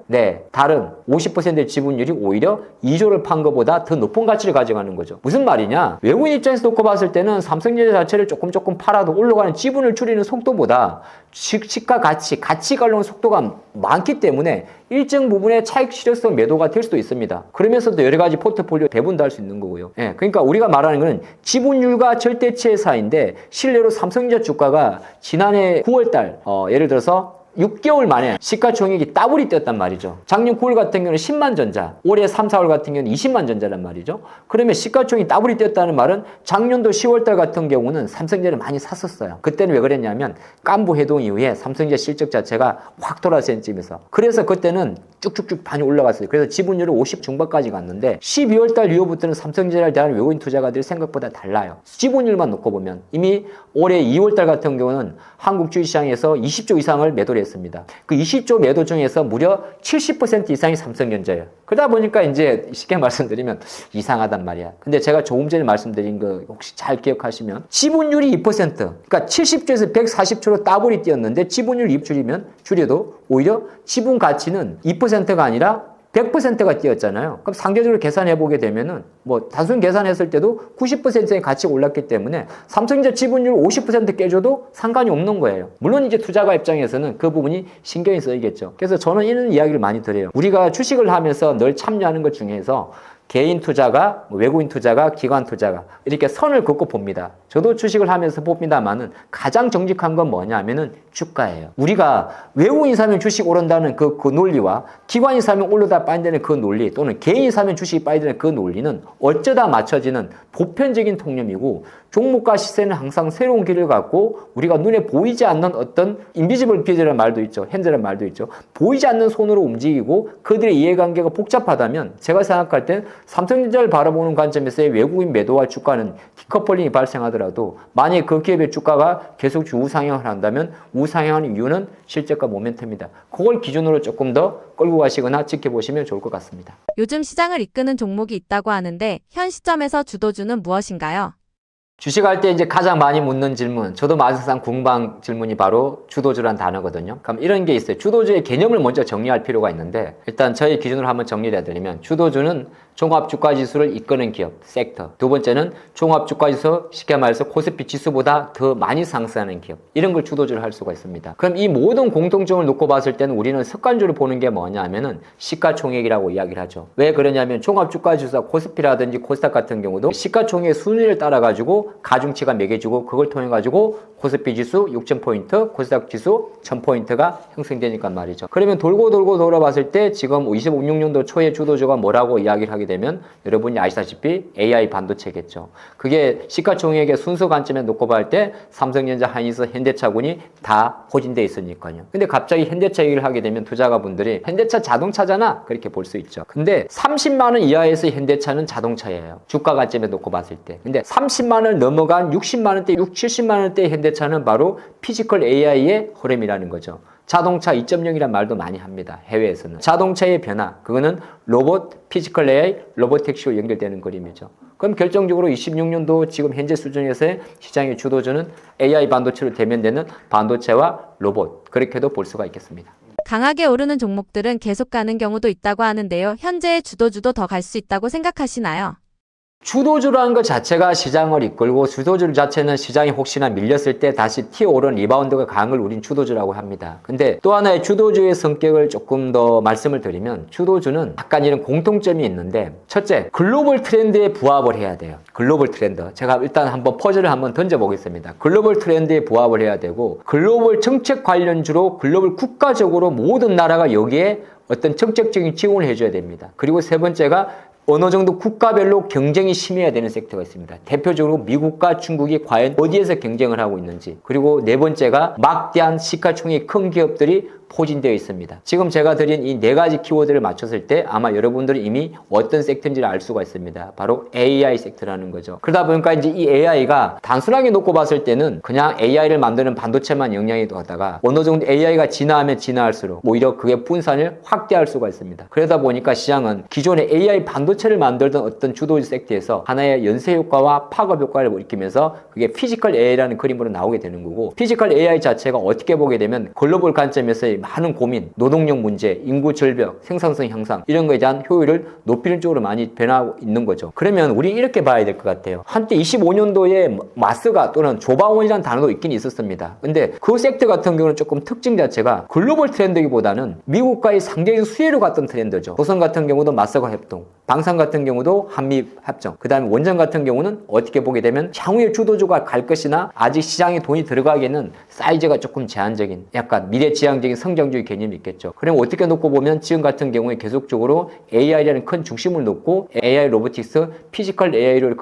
다른 50%의 지분율이 오히려 2조를 판 것보다 더 높은 가치를 가져가는 거죠. 무슨 말이냐? 외국인 입장에서 놓고 봤을 때는 삼성전자 자체를 조금 팔아도 올라가는 지분을 줄이는 속도보다 시가 가치가 올라오는 속도가 많기 때문에 일정 부분의 차익 실효성 매도가 될 수도 있습니다. 그러면서도 여러 가지 포트폴리오 배분도 할 수 있는 거고요. 그러니까 우리가 말하는 거는 지분율과 절대치의 사이인데 실례로 삼성전자 주가가 지난해 9월달 예를 들어서 6개월 만에 시가총액이 더블이 뛰었단 말이죠. 작년 9월 같은 경우는 10만 전자, 올해 3, 4월 같은 경우는 20만 전자란 말이죠. 그러면 시가총액이 더블이 뛰었다는 말은 작년도 10월달 같은 경우는 삼성전자를 많이 샀었어요. 그때는 왜 그랬냐면 깐부 해동 이후에 삼성전자 실적 자체가 확 돌아선 쯤에서, 그래서 그때는 쭉쭉쭉 많이 올라갔어요. 그래서 지분율은 50 중반까지 갔는데 12월달 이후부터는 삼성전자를 대한 외국인 투자가들이 생각보다 달라요. 지분율만 놓고 보면 이미 올해 2월달 같은 경우는 한국 주식시장에서 20조 이상을 매도를 했습니다. 그 20조 매도 중에서 무려 70% 이상이 삼성전자예요. 그러다 보니까 이제 쉽게 말씀드리면 이상하단 말이야. 근데 제가 조금 전에 말씀드린 거 혹시 잘 기억하시면 지분율이 2%, 그러니까 70조에서 140조로 더블이 뛰었는데 지분율 2%면 줄여도 오히려 지분 가치는 2%가 아니라 100%가 뛰었잖아요. 그럼 상대적으로 계산해보게 되면은 뭐 단순 계산했을 때도 90%의 가치가 올랐기 때문에 삼성전자 지분율 50% 깨줘도 상관이 없는 거예요. 물론 이제 투자가 입장에서는 그 부분이 신경이 쓰이겠죠. 그래서 저는 이런 이야기를 많이 드려요. 우리가 주식을 하면서 늘 참여하는 것 중에서 개인 투자가, 외국인 투자가, 기관 투자가 이렇게 선을 긋고 봅니다. 저도 주식을 하면서 봅니다만은 가장 정직한 건 뭐냐면은 주가예요. 우리가 외국인 사면 주식 오른다는 그 논리와 기관이 사면 올르다 빠진다는 그 논리, 또는 개인이 사면 주식이 빠지는 그 논리는 어쩌다 맞춰지는 보편적인 통념이고, 종목과 시세는 항상 새로운 길을 갖고 우리가 눈에 보이지 않는 어떤 인비지블 비즈라는 말도 있죠. 핸즈라는 말도 있죠. 보이지 않는 손으로 움직이고 그들의 이해관계가 복잡하다면 제가 생각할 땐 삼성전자를 바라보는 관점에서의 외국인 매도와 주가는 디커플링이 발생하더라도 만약에 그 기업의 주가가 계속 우상향을 한다면 우상향하는 이유는 실적과 모멘텀입니다. 그걸 기준으로 조금 더 끌고 가시거나 지켜보시면 좋을 것 같습니다. 요즘 시장을 이끄는 종목이 있다고 하는데 현 시점에서 주도주는 무엇인가요? 주식할 때 이제 가장 많이 묻는 질문, 저도 마사상 궁방 질문이 바로 주도주란 단어거든요. 그럼 이런 게 있어요. 주도주의 개념을 먼저 정리할 필요가 있는데, 일단 저희 기준으로 한번 정리를 해드리면, 주도주는 종합주가지수를 이끄는 기업, 섹터. 두 번째는 종합주가지수, 쉽게 말해서 코스피 지수보다 더 많이 상승하는 기업. 이런 걸 주도주를 할 수가 있습니다. 그럼 이 모든 공통점을 놓고 봤을 때는 우리는 습관적으로 보는 게 뭐냐 하면은 시가총액이라고 이야기를 하죠. 왜 그러냐면 종합주가지수가 코스피라든지 코스닥 같은 경우도 시가총액 순위를 따라가지고 가중치가 매겨지고 그걸 통해 가지고 코스피 지수 6,000포인트, 코스닥 지수 1,000포인트가 형성되니까 말이죠. 그러면 돌고 돌아봤을 때 지금 26년도 초에 주도주가 뭐라고 이야기를 하게 되면 여러분이 아시다시피 AI 반도체겠죠. 그게 시가총액의 순수 관점에 놓고 볼 때 삼성전자, 하이닉스, 현대차군이 다 포진되어 있으니까요. 근데 갑자기 현대차 얘기를 하게 되면 투자가분들이 현대차 자동차잖아 그렇게 볼 수 있죠. 근데 30만 원 이하에서 현대차는 자동차예요. 주가 관점에 놓고 봤을 때. 근데 30만 원 넘어간 60만 원대, 70만 원대 현대차는 바로 피지컬 AI의 흐름이라는 거죠. 자동차 2.0이란 말도 많이 합니다. 해외에서는. 자동차의 변화, 그거는 로봇, 피지컬 AI, 로보택시로 연결되는 그림이죠. 그럼 결정적으로 26년도 지금 현재 수준에서의 시장의 주도주는 AI 반도체로 대면되는 반도체와 로봇, 그렇게도 볼 수가 있겠습니다. 강하게 오르는 종목들은 계속 가는 경우도 있다고 하는데요. 현재의 주도주도 더 갈 수 있다고 생각하시나요? 주도주라는 것 자체가 시장을 이끌고, 주도주 자체는 시장이 혹시나 밀렸을 때 다시 튀어오른 리바운드가 강한 걸 우린 주도주라고 합니다. 근데 또 하나의 주도주의 성격을 조금 더 말씀을 드리면, 주도주는 약간 이런 공통점이 있는데, 첫째, 글로벌 트렌드에 부합을 해야 돼요. 글로벌 트렌드. 제가 일단 한번 퍼즐을 한번 던져보겠습니다. 글로벌 트렌드에 부합을 해야 되고, 글로벌 정책 관련주로 글로벌 국가적으로 모든 나라가 여기에 어떤 정책적인 지원을 해줘야 됩니다. 그리고 세 번째가 어느 정도 국가별로 경쟁이 심해야 되는 섹터가 있습니다. 대표적으로 미국과 중국이 과연 어디에서 경쟁을 하고 있는지. 그리고 네 번째가 막대한 시가총액 큰 기업들이 포진되어 있습니다. 지금 제가 드린 이 네 가지 키워드를 맞췄을 때 아마 여러분들은 이미 어떤 섹터인지를 알 수가 있습니다. 바로 AI 섹터라는 거죠. 그러다 보니까 이제 이 AI가 단순하게 놓고 봤을 때는 그냥 AI를 만드는 반도체만 영향이 되다가 어느 정도 AI가 진화하면 진화할수록 오히려 그게 분산을 확대할 수가 있습니다. 그러다 보니까 시장은 기존의 AI 반도체를 만들던 어떤 주도주 섹터에서 하나의 연쇄 효과와 파급 효과를 일으키면서 그게 피지컬 AI라는 그림으로 나오게 되는 거고, 피지컬 AI 자체가 어떻게 보게 되면 글로벌 관점에서 많은 고민, 노동력 문제, 인구 절벽, 생산성 향상 이런 거에 대한 효율을 높이는 쪽으로 많이 변하고 있는 거죠. 그러면 우리 이렇게 봐야 될 것 같아요. 한때 25년도에 마스가 또는 조방원이라는 단어도 있긴 있었습니다. 근데 그 섹터 같은 경우는 조금 특징 자체가 글로벌 트렌드기보다는 미국과의 상대적 수혜로 갔던 트렌드죠. 조선 같은 경우도 마스가 협동, 방산 같은 경우도 한미 합정, 그 다음에 원전 같은 경우는 어떻게 보게 되면 향후에 주도주가 갈 것이나 아직 시장에 돈이 들어가기에는 사이즈가 조금 제한적인 약간 미래지향적인 성장주의 개념이 있겠죠. 그럼 어떻게 놓고 보면 지금 같은 경우에 계속적으로 AI라는 큰 중심을 놓고 AI 로보틱스, 피지컬 AI로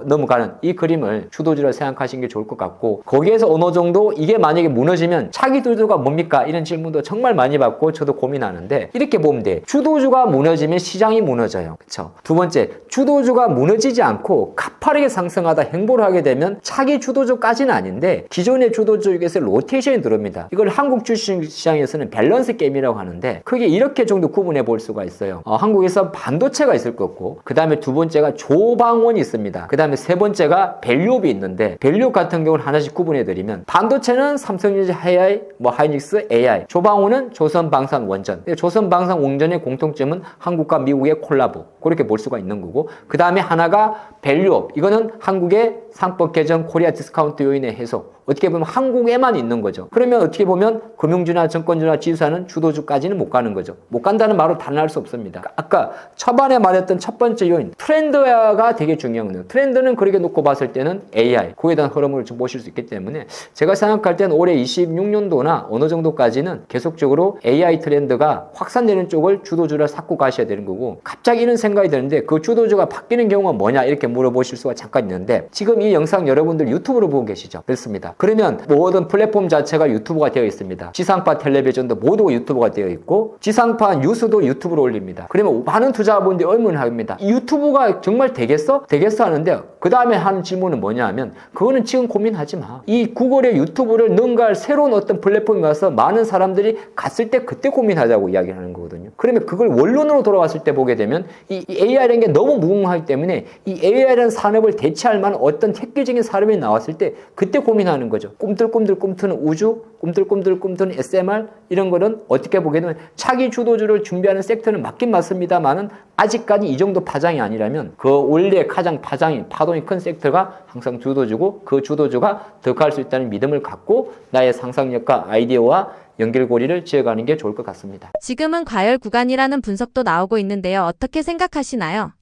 넘어가는 이 그림을 주도주라 생각하시는 게 좋을 것 같고, 거기에서 어느 정도 이게 만약에 무너지면 차기 주도주가 뭡니까? 이런 질문도 정말 많이 받고 저도 고민하는데, 이렇게 보면 돼. 주도주가 무너지면 시장이 무너져요. 그렇죠? 두 번째, 주도주가 무너지지 않고 가파르게 상승하다 행보를 하게 되면 차기 주도주까지는 아닌데 기존의 주도주에게서 로테이션이 들어옵니다. 이걸 한국 주식시장에서는 밸런스 게임이라고 하는데, 크게 이렇게 정도 구분해 볼 수가 있어요. 한국에서 반도체가 있을 거고, 그 다음에 두 번째가 조방원이 있습니다. 그 다음에 세 번째가 밸류업이 있는데, 밸류업 같은 경우는 하나씩 구분해 드리면, 반도체는 삼성전자, 하이아이, 하이닉스, AI, 조방원은 조선방산, 원전. 조선방산, 원전의 공통점은 한국과 미국의 콜라보, 그렇게 볼 수가 있는 거고, 그 다음에 하나가 밸류업, 이거는 한국의 상법 개정, 코리아 디스카운트 요인의 해소, 어떻게 보면 한국에만 있는 거죠. 그러면 어떻게 보면 금융주나 증권주나 지수사는 주도주까지는 못 가는 거죠. 못 간다는 말로 단언할 수 없습니다. 아까 초반에 말했던 첫 번째 요인, 트렌드가 되게 중요한 거예요. 트렌드는 그렇게 놓고 봤을 때는 AI, 그에 대한 흐름을 좀 보실 수 있기 때문에 제가 생각할 때는 올해 26년도나 어느 정도까지는 계속적으로 AI 트렌드가 확산되는 쪽을 주도주를 찾고 가셔야 되는 거고, 갑자기 이런 생각이 드는데 그 주도주가 바뀌는 경우가 뭐냐 이렇게 물어보실 수가 잠깐 있는데, 지금 이 영상 여러분들 유튜브로 보고 계시죠? 그렇습니다. 그러면 모든 플랫폼 자체가 유튜브가 되어 있습니다. 지상파 텔레비전도 모두 유튜브가 되어 있고, 지상파 뉴스도 유튜브로 올립니다. 그러면 많은 투자자분들이 의문을 합니다. 이 유튜브가 정말 되겠어? 되겠어 하는데, 그 다음에 하는 질문은 뭐냐 하면, 그거는 지금 고민하지 마. 이 구글의 유튜브를 능가할 새로운 어떤 플랫폼에 가서 많은 사람들이 갔을 때 그때 고민하자고 이야기를 하는 거거든요. 그러면 그걸 원론으로 돌아왔을 때 보게 되면 이 AI라는 게 너무 무궁무하기 때문에 이 AI라는 산업을 대체할 만한 어떤 획기적인 산업이 나왔을 때 그때 고민하는 거죠. 꿈틀꿈틀 꿈트는 우주, 꿈틀꿈틀 꿈트는 SMR, 이런 거는 어떻게 보게 되면 차기 주도주를 준비하는 섹터는 맞긴 맞습니다만은 아직까지 이 정도 파장이 아니라면 그 원래 가장 파동이 큰 섹터가 항상 주도주고, 그 주도주가 더 갈 수 있다는 믿음을 갖고 나의 상상력과 아이디어와 연결고리를 지어가는 게 좋을 것 같습니다. 지금은 과열 구간이라는 분석도 나오고 있는데요. 어떻게 생각하시나요?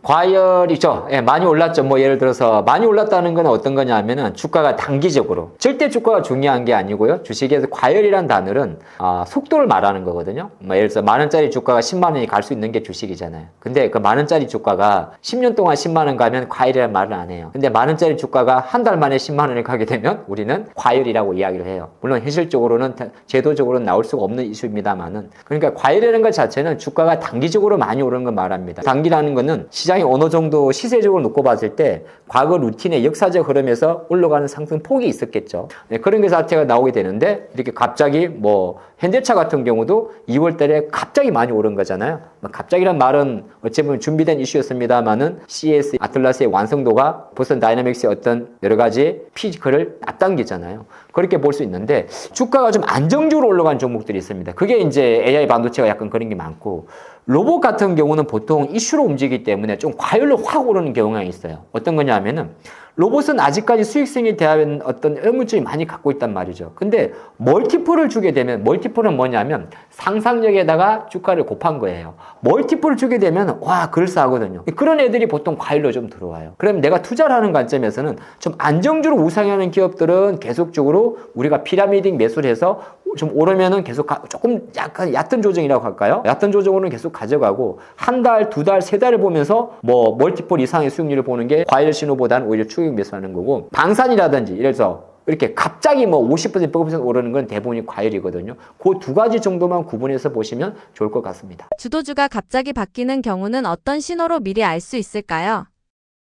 과열이죠. 예, 많이 올랐죠. 예를 들어서 많이 올랐다는 건 어떤 거냐 하면은 주가가 단기적으로, 절대 주가가 중요한 게 아니고요. 주식에서 과열이란 단어는 속도를 말하는 거거든요. 예를 들어서 만 원짜리 주가가 10만 원이 갈 수 있는 게 주식이잖아요. 근데 그 만 원짜리 주가가 10년 동안 10만 원 가면 과열이라는 말을 안 해요. 근데 만 원짜리 주가가 한 달 만에 10만 원을 가게 되면 우리는 과열이라고 이야기를 해요. 물론 현실적으로는 제도적으로는 나올 수가 없는 이슈입니다만은, 그러니까 과열이라는 것 자체는 주가가 단기적으로 많이 오르는 걸 말합니다. 단기라는 거는 시장이 어느 정도 시세적으로 놓고 봤을 때 과거 루틴의 역사적 흐름에서 올라가는 상승 폭이 있었겠죠. 네, 그런 게 자체가 나오게 되는데, 이렇게 갑자기 현대차 같은 경우도 2월 달에 갑자기 많이 오른 거잖아요. 갑자기란 말은 어찌 보면 준비된 이슈였습니다만은 CS 아틀라스의 완성도가 보스턴 다이나믹스의 어떤 여러 가지 피지컬을 앞당기잖아요. 그렇게 볼 수 있는데, 주가가 좀 안정적으로 올라간 종목들이 있습니다. 그게 이제 AI 반도체가 약간 그런 게 많고, 로봇 같은 경우는 보통 이슈로 움직이기 때문에 좀 과열로 확 오르는 경우가 있어요. 어떤 거냐 하면은, 로봇은 아직까지 수익성에 대한 어떤 의문점이 많이 갖고 있단 말이죠. 근데 멀티플을 주게 되면, 멀티플은 뭐냐면 상상력에다가 주가를 곱한 거예요. 멀티플을 주게 되면 그럴싸하거든요. 그런 애들이 보통 과열로 좀 들어와요. 그럼 내가 투자를 하는 관점에서는 좀 안정적으로 우상향하는 기업들은 계속적으로 우리가 피라미딩 매수를 해서 좀 오르면은 계속 조금 약간 얕은 조정이라고 할까요? 얕은 조정으로는 계속 가져가고, 한 달, 두 달, 세 달을 보면서 멀티플 이상의 수익률을 보는 게 과열 신호보다는 오히려 추격 매수하는 거고, 방산이라든지 예를 들어서 이렇게 갑자기 50%, 100% 오르는 건 대부분이 과열이거든요. 그 두 가지 정도만 구분해서 보시면 좋을 것 같습니다. 주도주가 갑자기 바뀌는 경우는 어떤 신호로 미리 알 수 있을까요?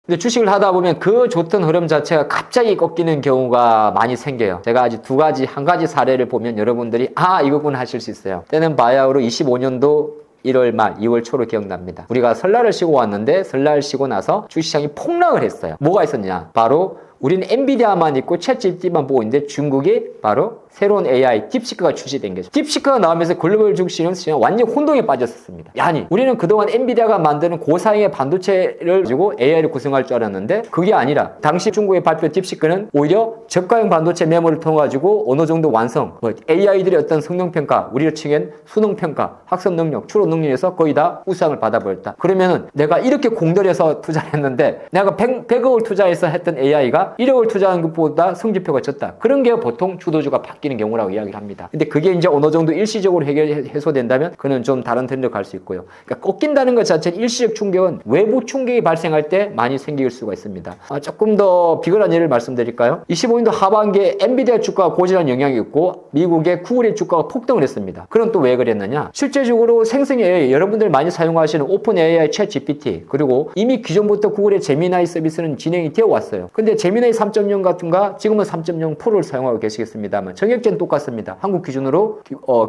근데 주식을 하다 보면 그 좋던 흐름 자체가 갑자기 꺾이는 경우가 많이 생겨요. 제가 아직 한 가지 사례를 보면 여러분들이 이거구나 하실 수 있어요. 때는 바야흐로 25년도 1월 말, 2월 초로 기억납니다. 우리가 설날을 쉬고 왔는데 설날 쉬고 나서 주식시장이 폭락을 했어요. 뭐가 있었냐? 바로 우리는 엔비디아만 있고 챗GPT만 보고 있는데 중국이 바로 새로운 AI 딥시크가 출시된 거죠. 딥시크가 나오면서 글로벌 주식시장은 완전 혼동에 빠졌었습니다. 아니, 우리는 그동안 엔비디아가 만드는 고사양의 반도체를 가지고 AI를 구성할 줄 알았는데 그게 아니라 당시 중국의 발표 딥시크는 오히려 저가형 반도체 메모를 통해 가지고 어느 정도 완성, AI들의 어떤 성능평가, 우리로 치면 수능평가, 학습 능력, 추론 능력에서 거의 다 우상을 받아버렸다. 그러면은 내가 이렇게 공들여서 투자했는데 내가 100억을 투자해서 했던 AI가 1억을 투자한 것보다 성적표가 졌다. 그런 게 보통 주도주가 바뀌는 경우라고 이야기를 합니다. 근데 그게 이제 어느 정도 일시적으로 해소된다면 그는 좀 다른 트렌드로 갈 수 있고요. 그러니까 꺾인다는 것 자체는 일시적 충격은 외부 충격이 발생할 때 많이 생길 수가 있습니다. 조금 더 비근한 예를 말씀드릴까요? 25년도 하반기에 엔비디아 주가가 고질한 영향이 있고 미국의 구글의 주가가 폭등을 했습니다. 그럼 또 왜 그랬느냐? 실제적으로 생성 AI, 여러분들 많이 사용하시는 오픈 AI, 챗 GPT, 그리고 이미 기존부터 구글의 제미나이 서비스는 진행이 되어 왔어요. 근데 제미나이 3.0 같은가 지금은 3.0 프로를 사용하고 계시겠습니다만 정액제는 똑같습니다. 한국 기준으로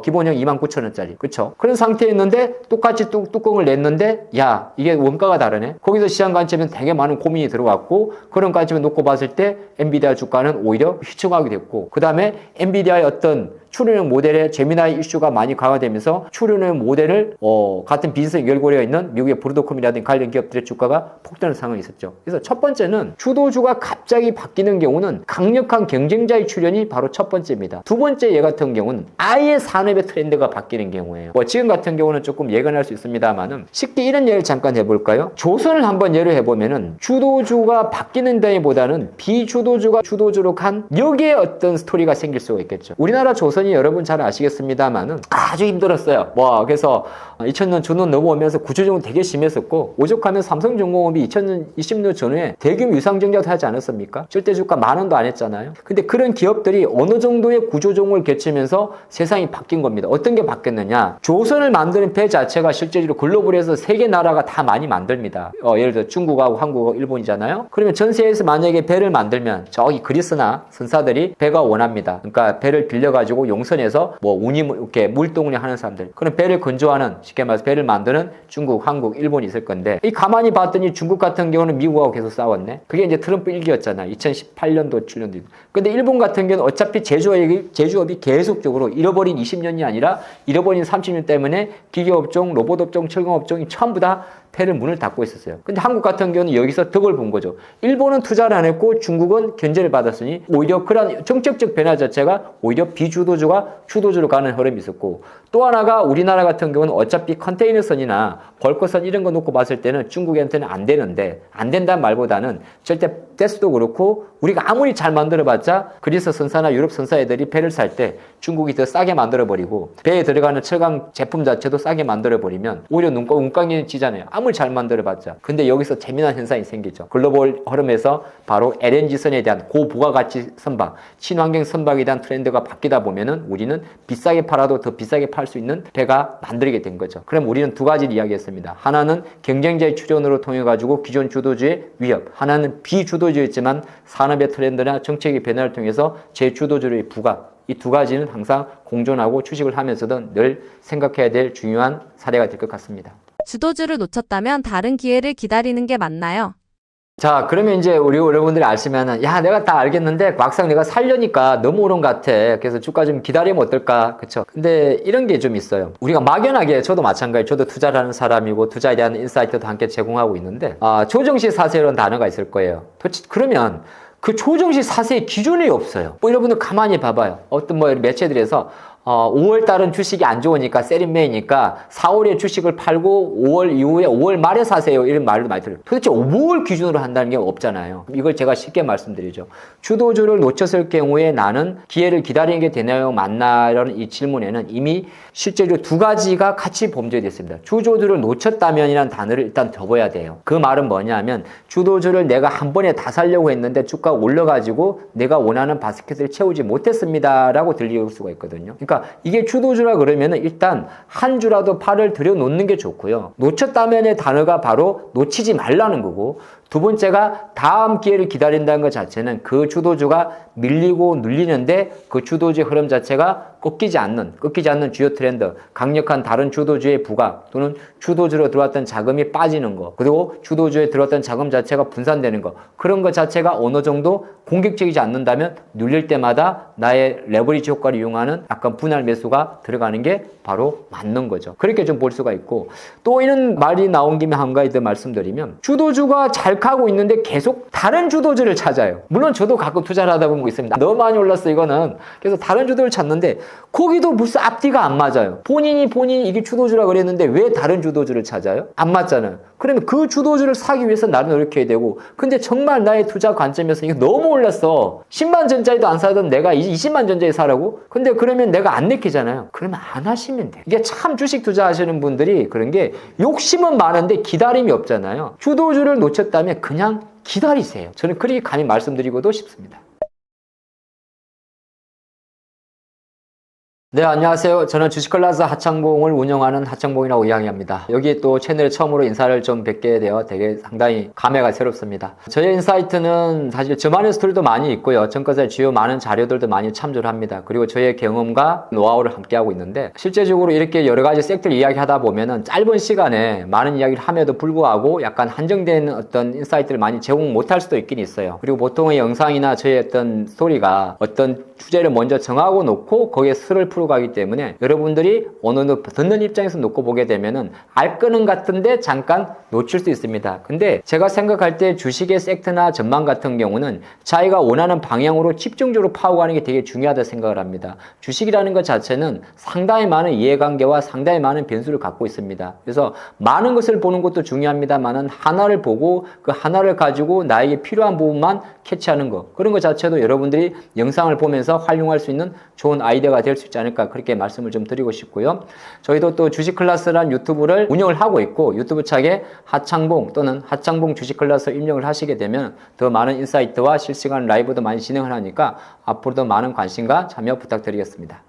기본형 29,000원짜리. 그쵸? 그런 상태였는데 똑같이 뚜껑을 냈는데 야, 이게 원가가 다르네. 거기서 시장 관점에는 되게 많은 고민이 들어왔고 그런 관점에 놓고 봤을 때 엔비디아 주가는 오히려 휘청하게 됐고 그 다음에 엔비디아의 어떤 추론형 모델의 제미나이 이슈가 많이 강화되면서 추론형 모델을 같은 비즈니스 연결고리가 있는 미국의 브로드컴이라든지 관련 기업들의 주가가 폭등하는 상황이 있었죠. 그래서 첫 번째는 주도주가 갑자기 바뀌는 경우는 강력한 경쟁자의 출현이 바로 첫 번째입니다. 두 번째 예 같은 경우는 아예 산업의 트렌드가 바뀌는 경우예요. 지금 같은 경우는 조금 예견할 수 있습니다만은 쉽게 이런 예를 잠깐 해볼까요? 조선을 한번 예로 해보면은 주도주가 바뀌는 데보다는 비주도주가 주도주로 간 여기에 어떤 스토리가 생길 수가 있겠죠. 우리나라 조선이 여러분 잘 아시겠습니다만은 아주 힘들었어요. 그래서 2000년 전후 넘어오면서 구조조정 되게 심했었고 오죽하면 삼성전공업이 2020년 전후에 대규모 유상증자도 하지 않았습니까? 절대주가 10,000원도 안 했잖아요. 근데 그런 기업들이 어느 정도의 구조조정을 거치면서 세상이 바뀐 겁니다. 어떤 게 바뀌었느냐? 조선을 만드는 배 자체가 실제로 글로벌에서 세계 나라가 다 많이 만듭니다. 예를 들어 중국하고 한국하고 일본이잖아요. 그러면 전 세계에서 만약에 배를 만들면 저기 그리스나 선사들이 배가 원합니다. 그러니까 배를 빌려가지고 용선에서 운임 이렇게 물동을 하는 사람들, 그럼 배를 건조하는, 쉽게 말해서 배를 만드는 중국, 한국, 일본이 있을 건데 이 가만히 봤더니 중국 같은 경우는 미국하고 계속 싸웠네. 그게 이제 트럼프 일기였잖아요. 2018년도 7년도. 근데 일본 같은 경우는 어차피 제조업이 계속적으로 잃어버린 20년이 아니라 잃어버린 30년 때문에 기계업종, 로봇업종, 철강업종이 전부 다 배를 문을 닫고 있었어요. 근데 한국 같은 경우는 여기서 덕을 본 거죠. 일본은 투자를 안 했고 중국은 견제를 받았으니 오히려 그런 정책적 변화 자체가 오히려 비주도주가 주도주로 가는 흐름이 있었고, 또 하나가 우리나라 같은 경우는 어차피 컨테이너선이나 벌크선 이런 거 놓고 봤을 때는 중국한테는 안 되는데, 안 된다는 말보다는 절대 가스도 그렇고 우리가 아무리 잘 만들어봤자 그리스 선사나 유럽 선사 애들이 배를 살 때 중국이 더 싸게 만들어버리고 배에 들어가는 철강 제품 자체도 싸게 만들어버리면 오히려 눈광이 지잖아요. 아무리 잘 만들어봤자. 근데 여기서 재미난 현상이 생기죠. 글로벌 흐름에서 바로 LNG선에 대한 고부가가치 선박, 친환경 선박에 대한 트렌드가 바뀌다 보면은 우리는 비싸게 팔아도 더 비싸게 팔 수 있는 배가 만들게 된 거죠. 그럼 우리는 두 가지를 이야기했습니다. 하나는 경쟁자의 출현으로 통해 가지고 기존 주도주의 위협, 하나는 비주도주였지만 산업의 트렌드나 정책의 변화를 통해서 제주도주의 부각, 이 두 가지는 항상 공존하고 주식을 하면서도 늘 생각해야 될 중요한 사례가 될 것 같습니다. 주도주를 놓쳤다면 다른 기회를 기다리는 게 맞나요? 자, 그러면 이제 우리 여러분들이 아시면은, 야, 내가 다 알겠는데 막상 내가 살려니까 너무 오른 것 같아. 그래서 주가 좀 기다리면 어떨까? 그쵸? 근데 이런 게 좀 있어요. 우리가 막연하게, 저도 마찬가지로 저도 투자를 하는 사람이고 투자에 대한 인사이트도 함께 제공하고 있는데, 조정시 사세라는 단어가 있을 거예요. 그러면 그 조정시 사세의 기준이 없어요. 여러분들 가만히 봐봐요. 어떤 매체들에서 5월 달은 주식이 안 좋으니까 세린매이니까 4월에 주식을 팔고 5월 이후에 5월 말에 사세요. 이런 말도 많이 들어요. 도대체 5월 기준으로 한다는 게 없잖아요. 이걸 제가 쉽게 말씀드리죠. 주도주를 놓쳤을 경우에 나는 기회를 기다리는 게 되나요? 맞나라는 이 질문에는 이미 실제로 두 가지가 같이 범죄됐습니다. 주도주를 놓쳤다면이라는 단어를 일단 접어야 돼요. 그 말은 뭐냐면 주도주를 내가 한 번에 다 살려고 했는데 주가가 올라가지고 내가 원하는 바스켓을 채우지 못했습니다라고 들릴 수가 있거든요. 그러니까 이게 주도주라 그러면은 일단 한 주라도 팔을 들여놓는 게 좋고요. 놓쳤다면의 단어가 바로 놓치지 말라는 거고, 두 번째가 다음 기회를 기다린다는 것 자체는 그 주도주가 밀리고 눌리는데 그 주도주의 흐름 자체가 꺾이지 않는 주요 트렌드, 강력한 다른 주도주의 부각 또는 주도주로 들어왔던 자금이 빠지는 거, 그리고 주도주에 들어왔던 자금 자체가 분산되는 거, 그런 것 자체가 어느 정도 공격적이지 않는다면 눌릴 때마다 나의 레버리지 효과를 이용하는 약간 분할 매수가 들어가는 게 바로 맞는 거죠. 그렇게 좀 볼 수가 있고, 또 이런 말이 나온 김에 한 가지 더 말씀드리면, 주도주가 잘 가고 있는데 계속 다른 주도주를 찾아요. 물론 저도 가끔 투자를 하다 보면 있습니다. 너무 많이 올랐어 이거는. 그래서 다른 주도를 찾는데 거기도 무슨 앞뒤가 안 맞아요. 본인이 이게 주도주라 그랬는데 왜 다른 주도주를 찾아요? 안 맞잖아요. 그러면 그 주도주를 사기 위해서 나를 노력해야 되고, 근데 정말 나의 투자 관점에서 이거 너무 올랐어. 10만 전짜리도 안 사던 내가 20만 전짜리 사라고? 근데 그러면 내가 안 내키잖아요. 그러면 안 하시면 돼요. 이게 참 주식 투자하시는 분들이 그런 게 욕심은 많은데 기다림이 없잖아요. 주도주를 놓쳤다면 그냥 기다리세요. 저는 그렇게 감히 말씀드리고도 싶습니다. 네, 안녕하세요. 저는 주식클라스 하창봉을 운영하는 하창봉이라고 이야기합니다. 여기 또 채널에 처음으로 인사를 좀 뵙게 되어 되게 상당히 감회가 새롭습니다. 저의 인사이트는 사실 저만의 스토리도 많이 있고요. 전과사의 주요 많은 자료들도 많이 참조를 합니다. 그리고 저의 경험과 노하우를 함께하고 있는데, 실제적으로 이렇게 여러 가지 섹터를 이야기하다 보면은 짧은 시간에 많은 이야기를 함에도 불구하고 약간 한정된 어떤 인사이트를 많이 제공 못할 수도 있긴 있어요. 그리고 보통의 영상이나 저의 어떤 스토리가 어떤 주제를 먼저 정하고 놓고 거기에 슬을 풀고 가기 때문에 여러분들이 어느 정도 듣는 입장에서 놓고 보게 되면은 알 거는 같은데 잠깐 놓칠 수 있습니다. 근데 제가 생각할 때 주식의 섹터나 전망 같은 경우는 자기가 원하는 방향으로 집중적으로 파고가는 게 되게 중요하다 생각을 합니다. 주식이라는 것 자체는 상당히 많은 이해관계와 상당히 많은 변수를 갖고 있습니다. 그래서 많은 것을 보는 것도 중요합니다만은 하나를 보고 그 하나를 가지고 나에게 필요한 부분만 캐치하는 것, 그런 것 자체도 여러분들이 영상을 보면서 활용할 수 있는 좋은 아이디어가 될 수 있지 않을까, 그렇게 말씀을 좀 드리고 싶고요. 저희도 또 주식클라스라는 유튜브를 운영을 하고 있고, 유튜브 창에 하창봉 또는 하창봉 주식클라스 입력을 하시게 되면 더 많은 인사이트와 실시간 라이브도 많이 진행을 하니까 앞으로도 많은 관심과 참여 부탁드리겠습니다.